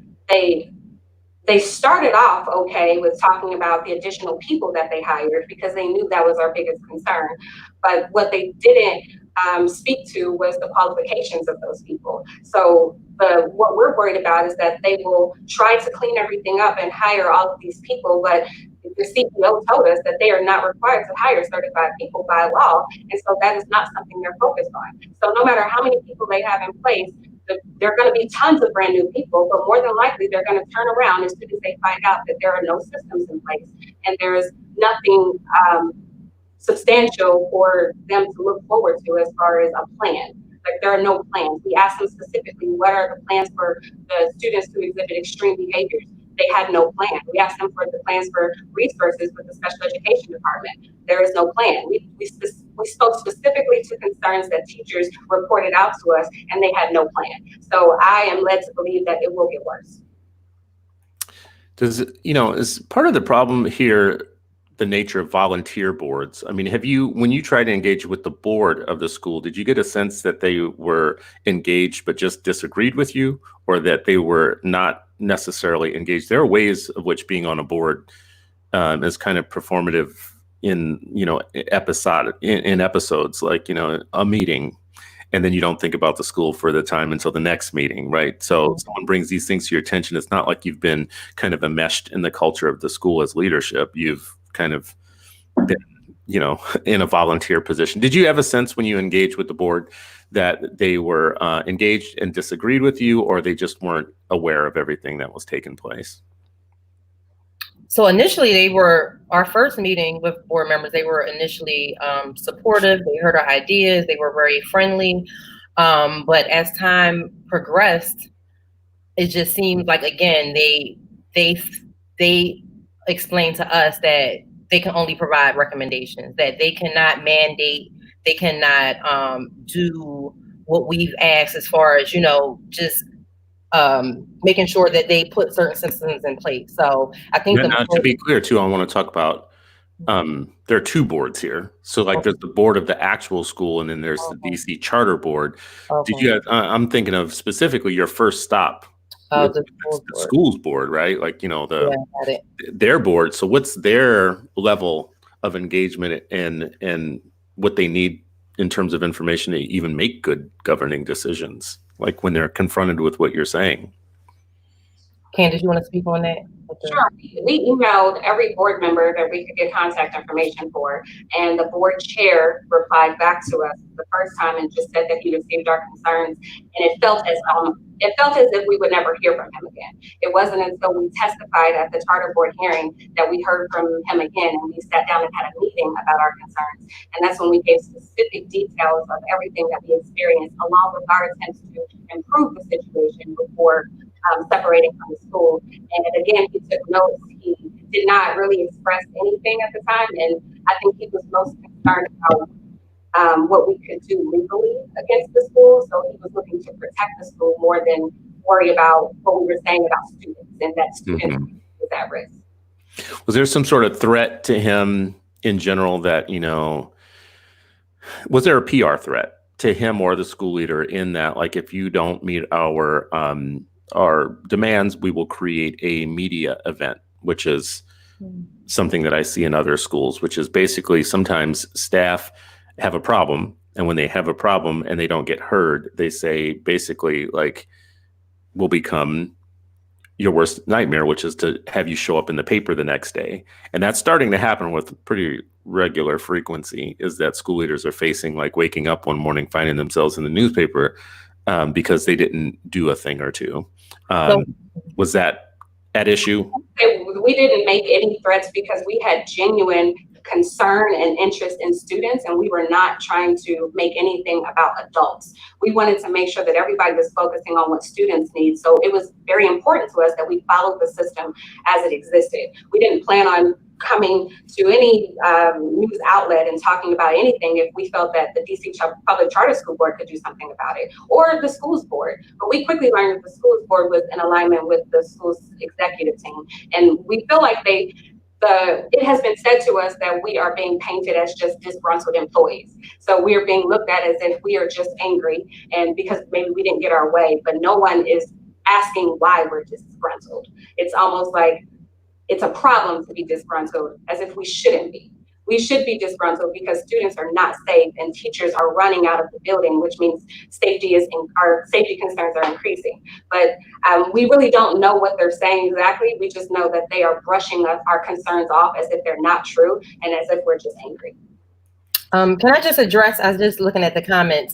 they started off okay with talking about the additional people that they hired because they knew that was our biggest concern. But what they didn't speak to was the qualifications of those people. So what we're worried about is that they will try to clean everything up and hire all of these people, but the CEO told us that they are not required to hire certified people by law, and so that is not something they're focused on. So no matter how many people they have in place, there are going to be tons of brand new people, but more than likely they're going to turn around as soon as they find out that there are no systems in place and there is nothing substantial for them to look forward to as far as a plan. Like there are no plans. We asked them specifically, what are the plans for the students who exhibit extreme behaviors? They had no plan. We asked them for the plans for resources with the special education department. There is no plan. We spoke specifically to concerns that teachers reported out to us, and they had no plan. So I am led to believe that it will get worse. Is part of the problem here the nature of volunteer boards? I mean, when you try to engage with the board of the school, did you get a sense that they were engaged but just disagreed with you, or that they were not necessarily engaged? There are ways of which being on a board is kind of performative in episodes, like a meeting, and then you don't think about the school for the time until the next meeting, right? So someone brings these things to your attention. It's not like you've been kind of enmeshed in the culture of the school as leadership. You've kind of been, in a volunteer position. Did you have a sense when you engaged with the board that they were engaged and disagreed with you, or they just weren't aware of everything that was taking place? So initially, our first meeting with board members, they were initially supportive. They heard our ideas. They were very friendly. But as time progressed, it just seemed like, again, they explained to us that they can only provide recommendations, that they cannot mandate, they cannot do what we've asked as far as, just making sure that they put certain systems in place. So I think to be clear too, I want to talk about there are two boards here. So like there's the board of the actual school, and then there's the DC charter board. Did you I'm thinking of specifically your first stop with the schools board, right? Like, their board. So what's their level of engagement and what they need in terms of information to even make good governing decisions, like when they're confronted with what you're saying? Candace, you want to speak on that? Sure. We emailed every board member that we could get contact information for, and the board chair replied back to us the first time and just said that he received our concerns, and it felt as if we would never hear from him again. It wasn't until we testified at the charter board hearing that we heard from him again, and we sat down and had a meeting about our concerns. And that's when we gave specific details of everything that we experienced, along with our attempts to improve the situation before separating from the school. And again, he took notes. He did not really express anything at the time, and I think he was most concerned about what we could do legally against the school. So he was looking to protect the school more than worry about what we were saying about students, and that students was at risk. Was there some sort of threat to him in general that, was there a PR threat? to him or the school leader in that, like, if you don't meet our demands, we will create a media event, which is something that I see in other schools, which is basically sometimes staff have a problem, and when they have a problem and they don't get heard, they say basically like, will become your worst nightmare, which is to have you show up in the paper the next day. And that's starting to happen with pretty regular frequency, is that school leaders are facing like waking up one morning, finding themselves in the newspaper because they didn't do a thing or two. Was that at issue? We didn't make any threats because we had genuine concern and interest in students, and we were not trying to make anything about adults. We wanted to make sure that everybody was focusing on what students need. So it was very important to us that we followed the system as it existed. We didn't plan on coming to any news outlet and talking about anything if we felt that the DC Public Charter School Board could do something about it, or the schools board. But we quickly learned that the schools board was in alignment with the school's executive team. And we feel like it has been said to us that we are being painted as just disgruntled employees. So we are being looked at as if we are just angry and because maybe we didn't get our way, but no one is asking why we're disgruntled. It's almost like it's a problem to be disgruntled, as if we shouldn't be. We should be disgruntled because students are not safe and teachers are running out of the building, which means our safety concerns are increasing. But we really don't know what they're saying exactly. We just know that they are brushing our concerns off as if they're not true and as if we're just angry. Can I just address, I was just looking at the comments.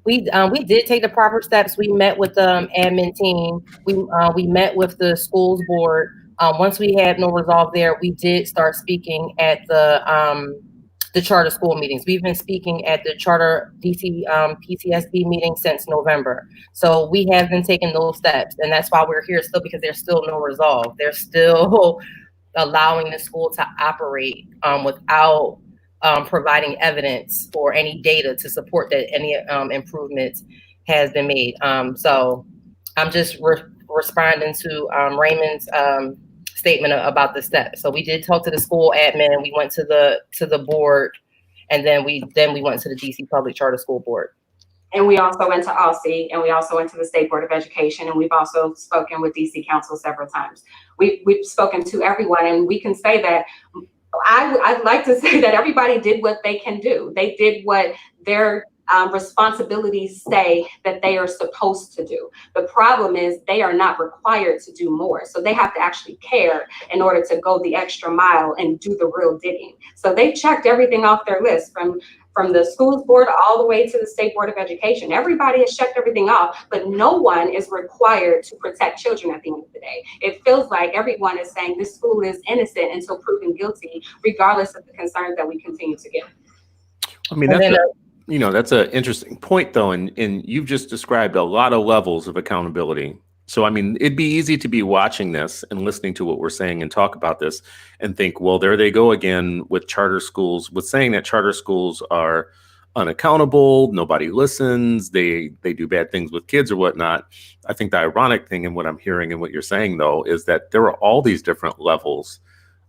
We did take the proper steps. We met with the admin team. We met with the schools board. Once we had no resolve there, we did start speaking at the charter school meetings. We've been speaking at the charter DC PCSB meeting since November. So we have been taking those steps, and that's why we're here still, because there's still no resolve. They're still allowing the school to operate without providing evidence or any data to support that any improvements has been made. So I'm just responding to Raymond's statement about the steps. So we did talk to the school admin. We went to the board, and then we went to the DC Public Charter School Board. And we also went to ALSI, and we also went to the State Board of Education, and we've also spoken with DC Council several times. We've spoken to everyone, and we can say that I'd like to say that everybody did what they can do. They did what their responsibilities say that they are supposed to do. The problem is they are not required to do more. So they have to actually care in order to go the extra mile and do the real digging. So they checked everything off their list from the schools board all the way to the State Board of Education. Everybody has checked everything off, but no one is required to protect children at the end of the day. It feels like everyone is saying this school is innocent until proven guilty, regardless of the concerns that we continue to get. I mean, that's an interesting point, though, and you've just described a lot of levels of accountability. So, I mean, it'd be easy to be watching this and listening to what we're saying and talk about this and think, well, there they go again with charter schools, with saying that charter schools are unaccountable, nobody listens, they do bad things with kids or whatnot. I think the ironic thing in what I'm hearing and what you're saying, though, is that there are all these different levels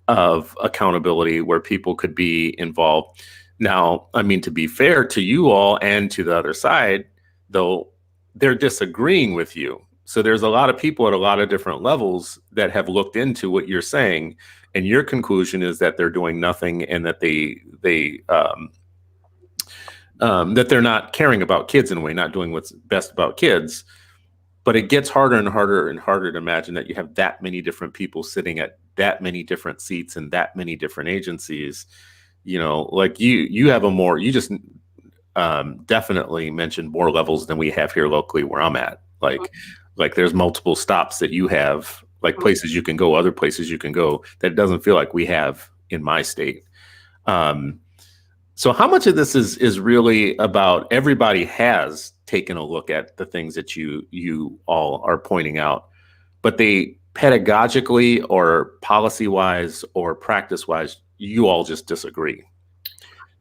of accountability where people could be involved. Now, I mean, to be fair to you all and to the other side, though, they're disagreeing with you. So there's a lot of people at a lot of different levels that have looked into what you're saying, and your conclusion is that they're doing nothing and that that they're not caring about kids in a way, not doing what's best about kids. But it gets harder and harder and harder to imagine that you have that many different people sitting at that many different seats in that many different agencies. You know, like you have you just definitely mentioned more levels than we have here locally where I'm at. Like there's multiple stops that you have, like places you can go, other places you can go that doesn't feel like we have in my state. So how much of this is really about everybody has taken a look at the things that you all are pointing out, but they pedagogically or policy-wise or practice-wise, you all just disagree.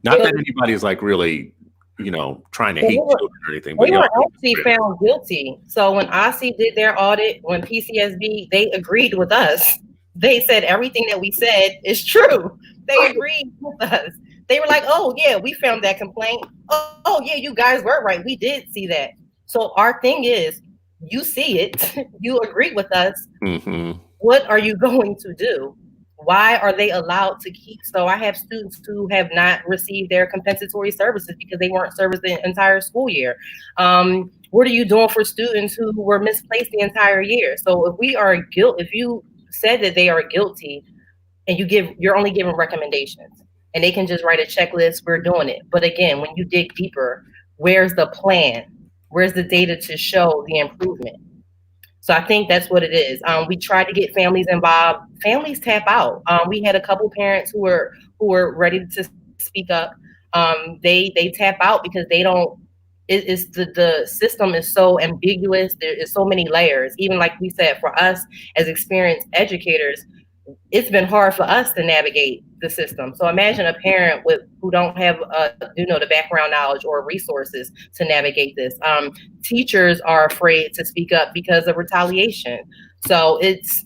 Not that anybody's like really, trying to hate children or anything. But we were actually found guilty. So when OSSI did their audit, when PCSB, they agreed with us. They said everything that we said is true. They agreed with us. They were like, oh yeah, we found that complaint. Oh yeah, you guys were right. We did see that. So our thing is, you see it, you agree with us. Mm-hmm. What are you going to do? Why are they allowed to keep? So I have students who have not received their compensatory services because they weren't serviced the entire school year. What are you doing for students who were misplaced the entire year? So if you said that they are guilty, and you're only giving recommendations, and they can just write a checklist, we're doing it. But again, when you dig deeper, where's the plan? Where's the data to show the improvement? So I think that's what it is. We tried to get families involved. Families tap out. We had a couple parents who were ready to speak up. They tap out because they don't. It's the system is so ambiguous. There is so many layers. Even like we said, for us as experienced educators, it's been hard for us to navigate the system. So imagine a parent who don't have the background knowledge or resources to navigate this. Teachers are afraid to speak up because of retaliation. So it's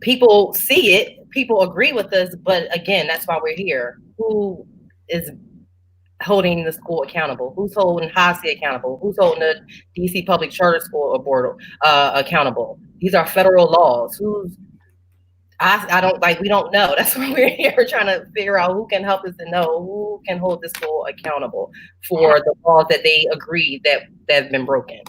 people see it, people agree with us, but again, that's why we're here. Who is holding the school accountable? Who's holding HASI accountable? Who's holding the DC Public Charter School Board accountable? These are federal laws. I don't like, we don't know. That's why we're here trying to figure out who can help us to know who can hold the school accountable for the laws that they agree that have been broken.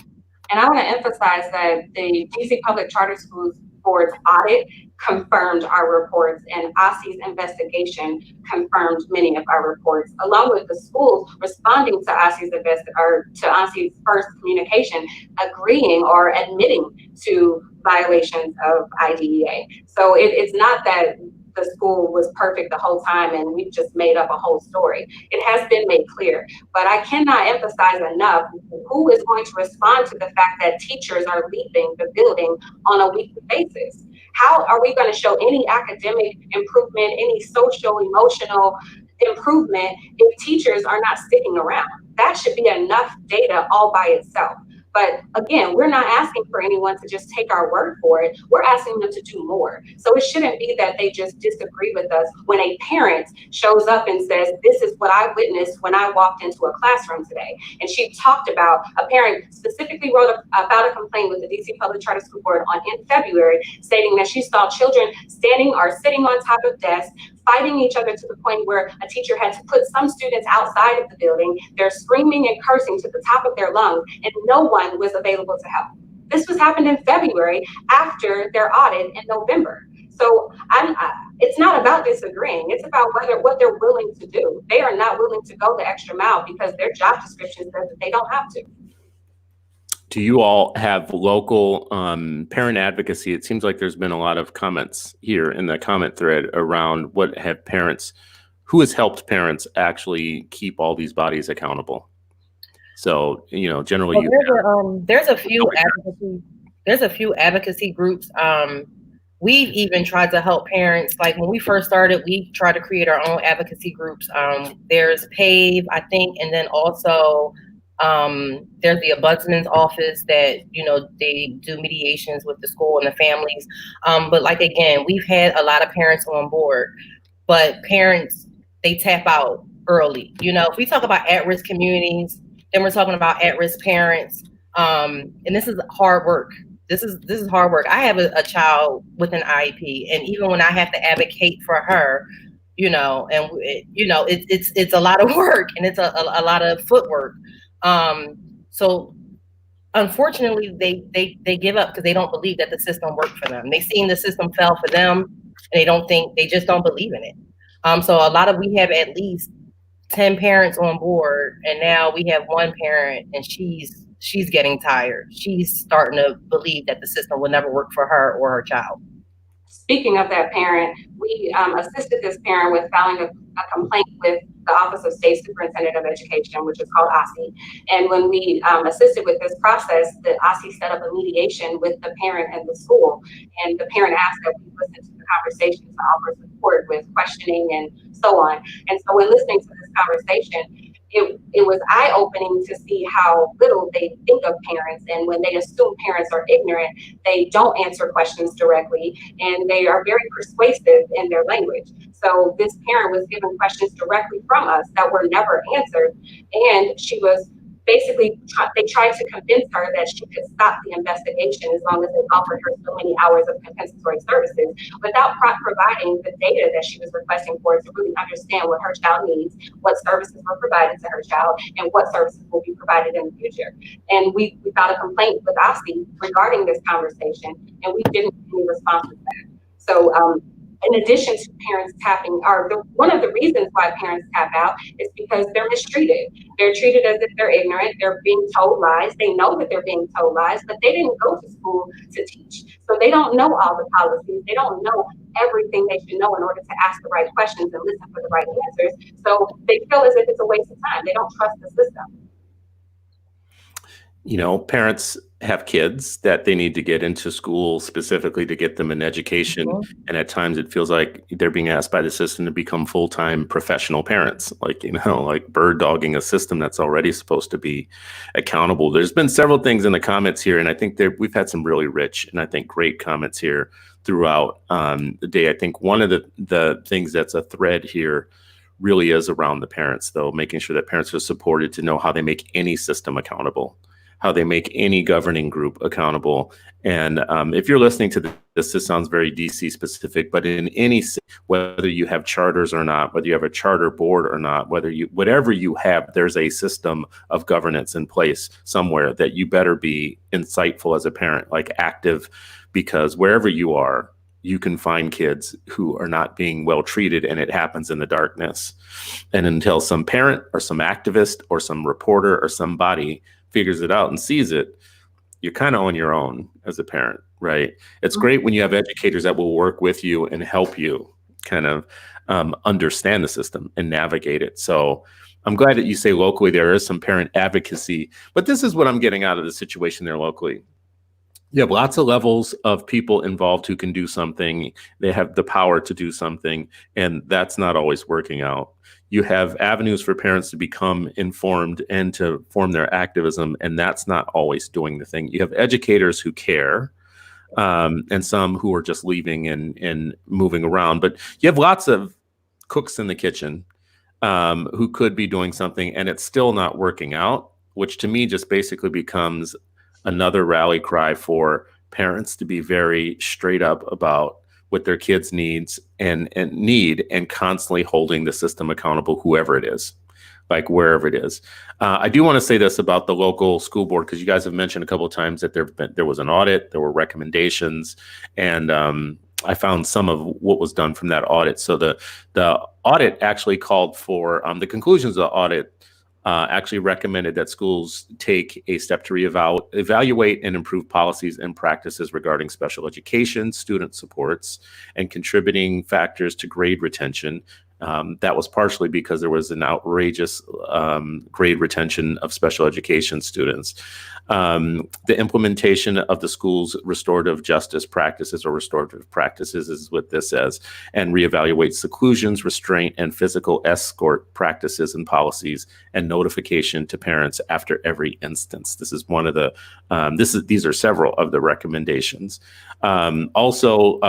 And I want to emphasize that the DC Public Charter Schools Board's audit confirmed our reports, and OSSI's investigation confirmed many of our reports, along with the schools responding to OSSI's first communication, agreeing or admitting to violations of IDEA. So it's not that the school was perfect the whole time and we've just made up a whole story. It has been made clear, but I cannot emphasize enough who is going to respond to the fact that teachers are leaving the building on a weekly basis. How are we going to show any academic improvement, any social, emotional improvement if teachers are not sticking around? That should be enough data all by itself. But again, we're not asking for anyone to just take our word for it. We're asking them to do more. So it shouldn't be that they just disagree with us when a parent shows up and says, this is what I witnessed when I walked into a classroom today. And she talked about, a parent specifically wrote about a complaint with the DC Public Charter School Board in February, stating that she saw children standing or sitting on top of desks, fighting each other to the point where a teacher had to put some students outside of the building. They're screaming and cursing to the top of their lungs, and no one was available to help. This was happened in February after their audit in November. So it's not about disagreeing. It's about what they're willing to do. They are not willing to go the extra mile because their job description says that they don't have to. Do you all have local parent advocacy? It seems like there's been a lot of comments here in the comment thread around who has helped parents actually keep all these bodies accountable. So, generally, there's a few advocacy groups. We've even tried to help parents. Like when we first started, we tried to create our own advocacy groups. There's PAVE, I think, and then also there's the ombudsman's office that they do mediations with the school and the families. But like again, we've had a lot of parents on board, but parents, they tap out early. If we talk about at-risk communities, then we're talking about at-risk parents. And this is hard work. This is hard work. I have a child with an IEP, and even when I have to advocate for her, it's a lot of work, and it's a lot of footwork. So unfortunately they give up because they don't believe that the system worked for them. They've seen the system fail for them, and they just don't believe in it. So we have at least 10 parents on board, and now we have one parent, and she's getting tired. She's starting to believe that the system will never work for her or her child. Speaking of that parent, we assisted this parent with filing a complaint with the Office of State Superintendent of Education, which is called OSSI. And when we assisted with this process, the OSSI set up a mediation with the parent and the school. And the parent asked that we listen to the conversation to offer support with questioning and so on. And so when listening to this conversation, it was eye-opening to see how little they think of parents, and when they assume parents are ignorant, they don't answer questions directly, and they are very persuasive in their language. So this parent was given questions directly from us that were never answered, and she was basically they tried to convince her that she could stop the investigation as long as they offered her so many hours of compensatory services, without providing the data that she was requesting for to really understand what her child needs, what services were provided to her child, and what services will be provided in the future. And we filed a complaint with OSCE regarding this conversation, and we didn't get any response to that. So in addition to parents tapping, one of the reasons why parents tap out is because they're mistreated. They're treated as if they're ignorant. They're being told lies. They know that they're being told lies, but they didn't go to school to teach. So they don't know all the policies. They don't know everything they should know in order to ask the right questions and listen for the right answers. So they feel as if it's a waste of time. They don't trust the system. Parents have kids that they need to get into school specifically to get them an education. Mm-hmm. And at times it feels like they're being asked by the system to become full-time professional parents, like bird dogging a system that's already supposed to be accountable. There's been several things in the comments here, and I think we've had some really rich and I think great comments here throughout the day. I think one of the things that's a thread here really is around the parents, though, making sure that parents are supported to know how they make any system accountable, how they make any governing group accountable. And if you're listening to this sounds very DC specific, but in any, whether you have charters or not, whether you have a charter board or not, whatever you have, there's a system of governance in place somewhere that you better be insightful as a parent, like active, because wherever you are, you can find kids who are not being well treated, and it happens in the darkness. And until some parent or some activist or some reporter or somebody figures it out and sees it, you're kind of on your own as a parent, right? It's great when you have educators that will work with you and help you kind of understand the system and navigate it. So I'm glad that you say locally there is some parent advocacy, but this is what I'm getting out of the situation there locally. You have lots of levels of people involved who can do something. They have the power to do something, and that's not always working out. You have avenues for parents to become informed and to form their activism, and that's not always doing the thing. You have educators who care, and some who are just leaving and moving around. But you have lots of cooks in the kitchen who could be doing something, and it's still not working out, which to me just basically becomes another rally cry for parents to be very straight up about what their kids need and constantly holding the system accountable, whoever it is, like wherever it is. I do want to say this about the local school board, because you guys have mentioned a couple of times that there was an audit, there were recommendations, and I found some of what was done from that audit. So the audit actually called for the conclusions of the audit. Actually recommended that schools take a step to evaluate and improve policies and practices regarding special education, student supports, and contributing factors to grade retention. That was partially because there was an outrageous grade retention of special education students. The implementation of the school's restorative justice practices, or restorative practices is what this says, and reevaluate seclusions, restraint, and physical escort practices and policies, and notification to parents after every instance. This is one of the, these are several of the recommendations. Also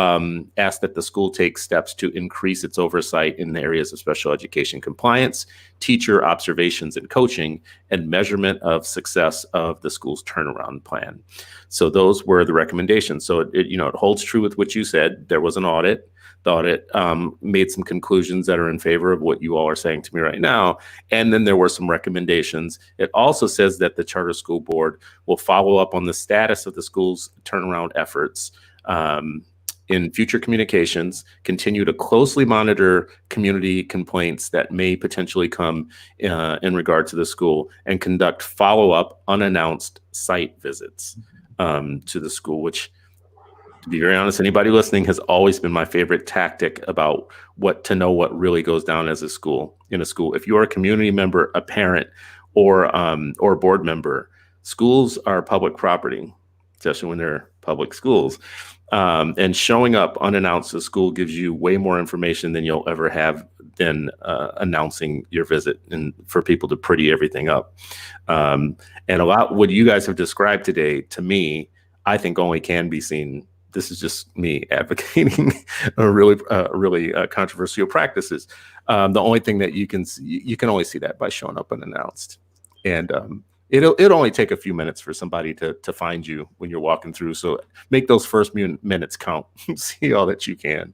asked that the school take steps to increase its oversight in the areas of special education compliance, teacher observations and coaching, and measurement of success of the school's turnaround plan. So those were the recommendations. So it holds true with what you said. There was an audit. The audit made some conclusions that are in favor of what you all are saying to me right now. And then there were some recommendations. It also says that the charter school board will follow up on the status of the school's turnaround efforts in future communications, continue to closely monitor community complaints that may potentially come in regard to the school, and conduct follow-up unannounced site visits to the school, which, to be very honest, anybody listening, has always been my favorite tactic about what really goes down as a school, in a school. If you are a community member, a parent, or a board member, schools are public property, especially when they're public schools. And showing up unannounced to school gives you way more information than you'll ever have than announcing your visit and for people to pretty everything up. And a lot what you guys have described today, to me, I think only can be seen. This is just me advocating a really controversial practices. The only thing that you can only see that by showing up unannounced. And it'll only take a few minutes for somebody to find you when you're walking through. So make those first minutes count. See all that you can.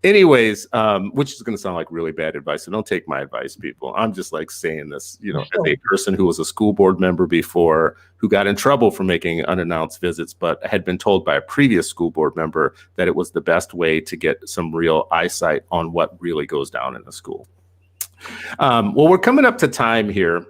Anyways, which is going to sound like really bad advice. So don't take my advice, people. I'm just like saying this, you know, as a person who was a school board member before, who got in trouble for making unannounced visits, but had been told by a previous school board member that it was the best way to get some real eyesight on what really goes down in the school. Well, we're coming up to time here.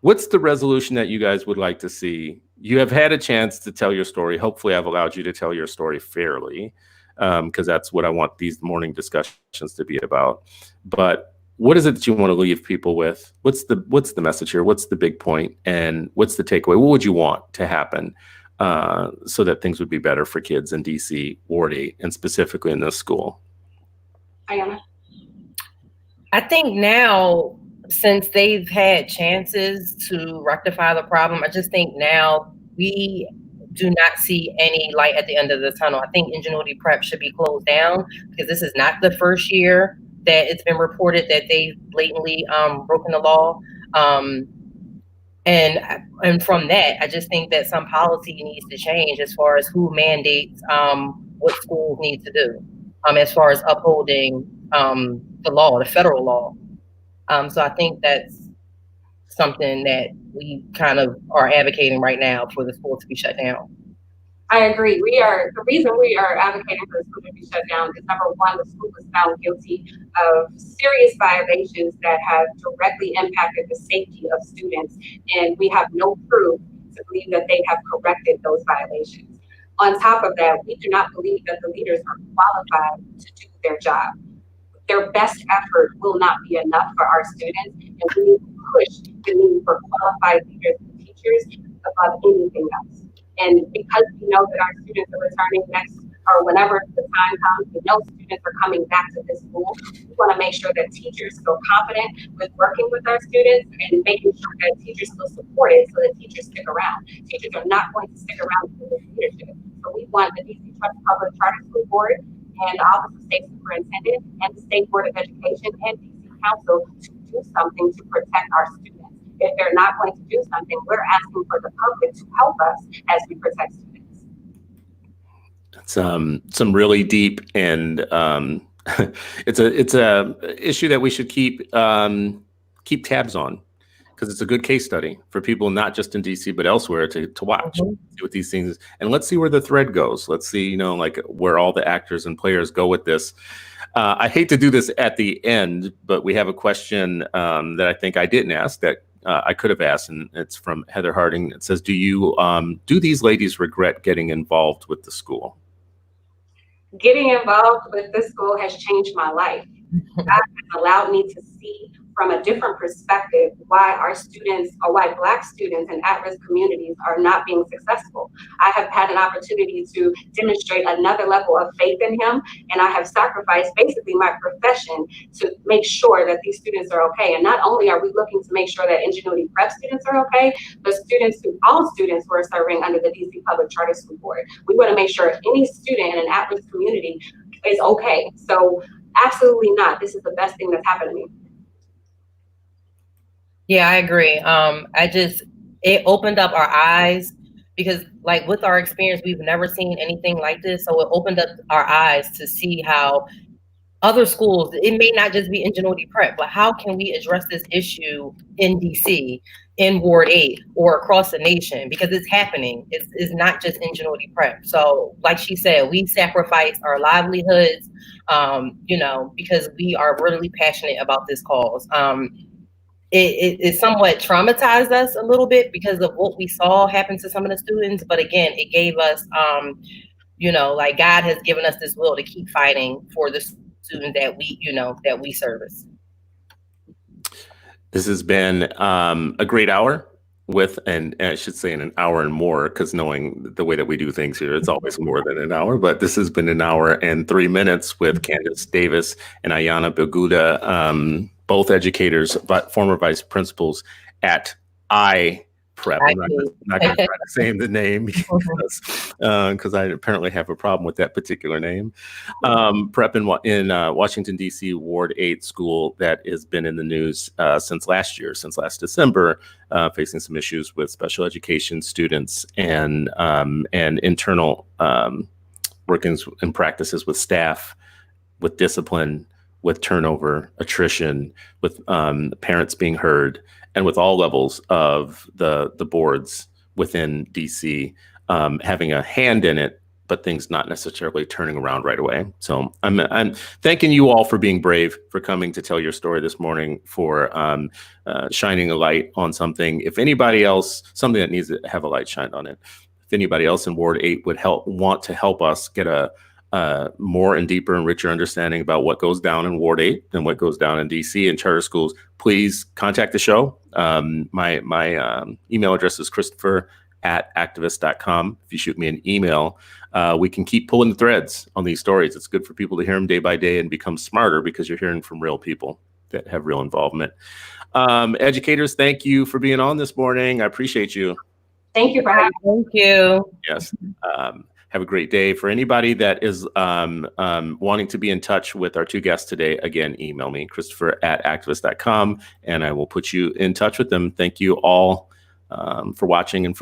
What's the resolution that you guys would like to see? You have had a chance to tell your story. Hopefully I've allowed you to tell your story fairly, because that's what I want these morning discussions to be about. But what is it that you want to leave people with? What's the message here? What's the big point? And what's the takeaway? What would you want to happen so that things would be better for kids in DC, Ward 8, and specifically in this school? Aiyana? I think now, since they've had chances to rectify the problem, I just think now we do not see any light at the end of the tunnel. I think Ingenuity Prep should be closed down because this is not the first year that it's been reported that they've blatantly broken the law. And from that, I just think that some policy needs to change as far as who mandates what schools need to do as far as upholding the law, the federal law. So I think that's something that we kind of are advocating right now for the school to be shut down. I agree. The reason we are advocating for the school to be shut down is, number one, the school was found guilty of serious violations that have directly impacted the safety of students, and we have no proof to believe that they have corrected those violations. On top of that, we do not believe that the leaders are qualified to do their job. Their best effort will not be enough for our students, and we need to push the need for qualified leaders and teachers above anything else. And because we know that our students are returning next, or whenever the time comes, we know students are coming back to this school, we want to make sure that teachers feel confident with working with our students and making sure that teachers feel supported so that teachers stick around. Teachers are not going to stick around for this leadership. So we want the DC Public Charter School Board and the Office of State Superintendent and the State Board of Education and DC Council to do something to protect our students. If they're not going to do something, we're asking for the public to help us as we protect students. It's some really deep and it's a issue that we should keep tabs on, because it's a good case study for people not just in DC but elsewhere to watch with these things. And let's see where the thread goes. Let's see, you know, like where all the actors and players go with this. I hate to do this at the end, but we have a question that I think I didn't ask that I could have asked, and it's from Heather Harding. It says, do these ladies regret getting involved with the school? Getting involved with this school has changed my life. God has allowed me to see from a different perspective why our students, or why Black students in at-risk communities are not being successful. I have had an opportunity to demonstrate another level of faith in him, and I have sacrificed basically my profession to make sure that these students are okay. And not only are we looking to make sure that Ingenuity Prep students are okay, but all students who are serving under the DC Public Charter School Board. We want to make sure any student in an at-risk community is okay. So absolutely not. This is the best thing that's happened to me. Yeah, I agree. It opened up our eyes, because like with our experience, we've never seen anything like this. So it opened up our eyes to see how other schools, it may not just be Ingenuity Prep, but how can we address this issue in DC, in Ward 8, or across the nation? Because it's happening. It's not just Ingenuity Prep. So like she said, we sacrifice our livelihoods, you know, because we are really passionate about this cause. It somewhat traumatized us a little bit because of what we saw happen to some of the students. But again, it gave us, you know, like God has given us this will to keep fighting for the students that that we service. This has been a great hour. with, and I should say in an hour and more, because knowing the way that we do things here, it's always more than an hour, but this has been an hour and 3 minutes with Candace Davis and Aiyana Belguda, both educators, but former vice principals at Prep. I'm not going to try to say the name because I apparently have a problem with that particular name. Prep in Washington, D.C., Ward 8 school that has been in the news since last December, facing some issues with special education students and internal workings and practices with staff, with discipline, with turnover, attrition, with parents being heard, and with all levels of the boards within DC having a hand in it, but things not necessarily turning around right away. So I'm thanking you all for being brave, for coming to tell your story this morning, for shining a light on something. If anybody else, something that needs to have a light shined on it, if anybody else in Ward 8 would want to help us get a more and deeper and richer understanding about what goes down in Ward 8 and what goes down in DC and charter schools, please contact the show. My email address is christopher@activist.com. If you shoot me an email, we can keep pulling the threads on these stories. It's good for people to hear them day by day and become smarter because you're hearing from real people that have real involvement. Educators, thank you for being on this morning. I appreciate you. Thank you for having me. Thank you. Yes. Have a great day. For anybody that is wanting to be in touch with our two guests today, again, email me, christopher@activist.com, and I will put you in touch with them. Thank you all for watching and for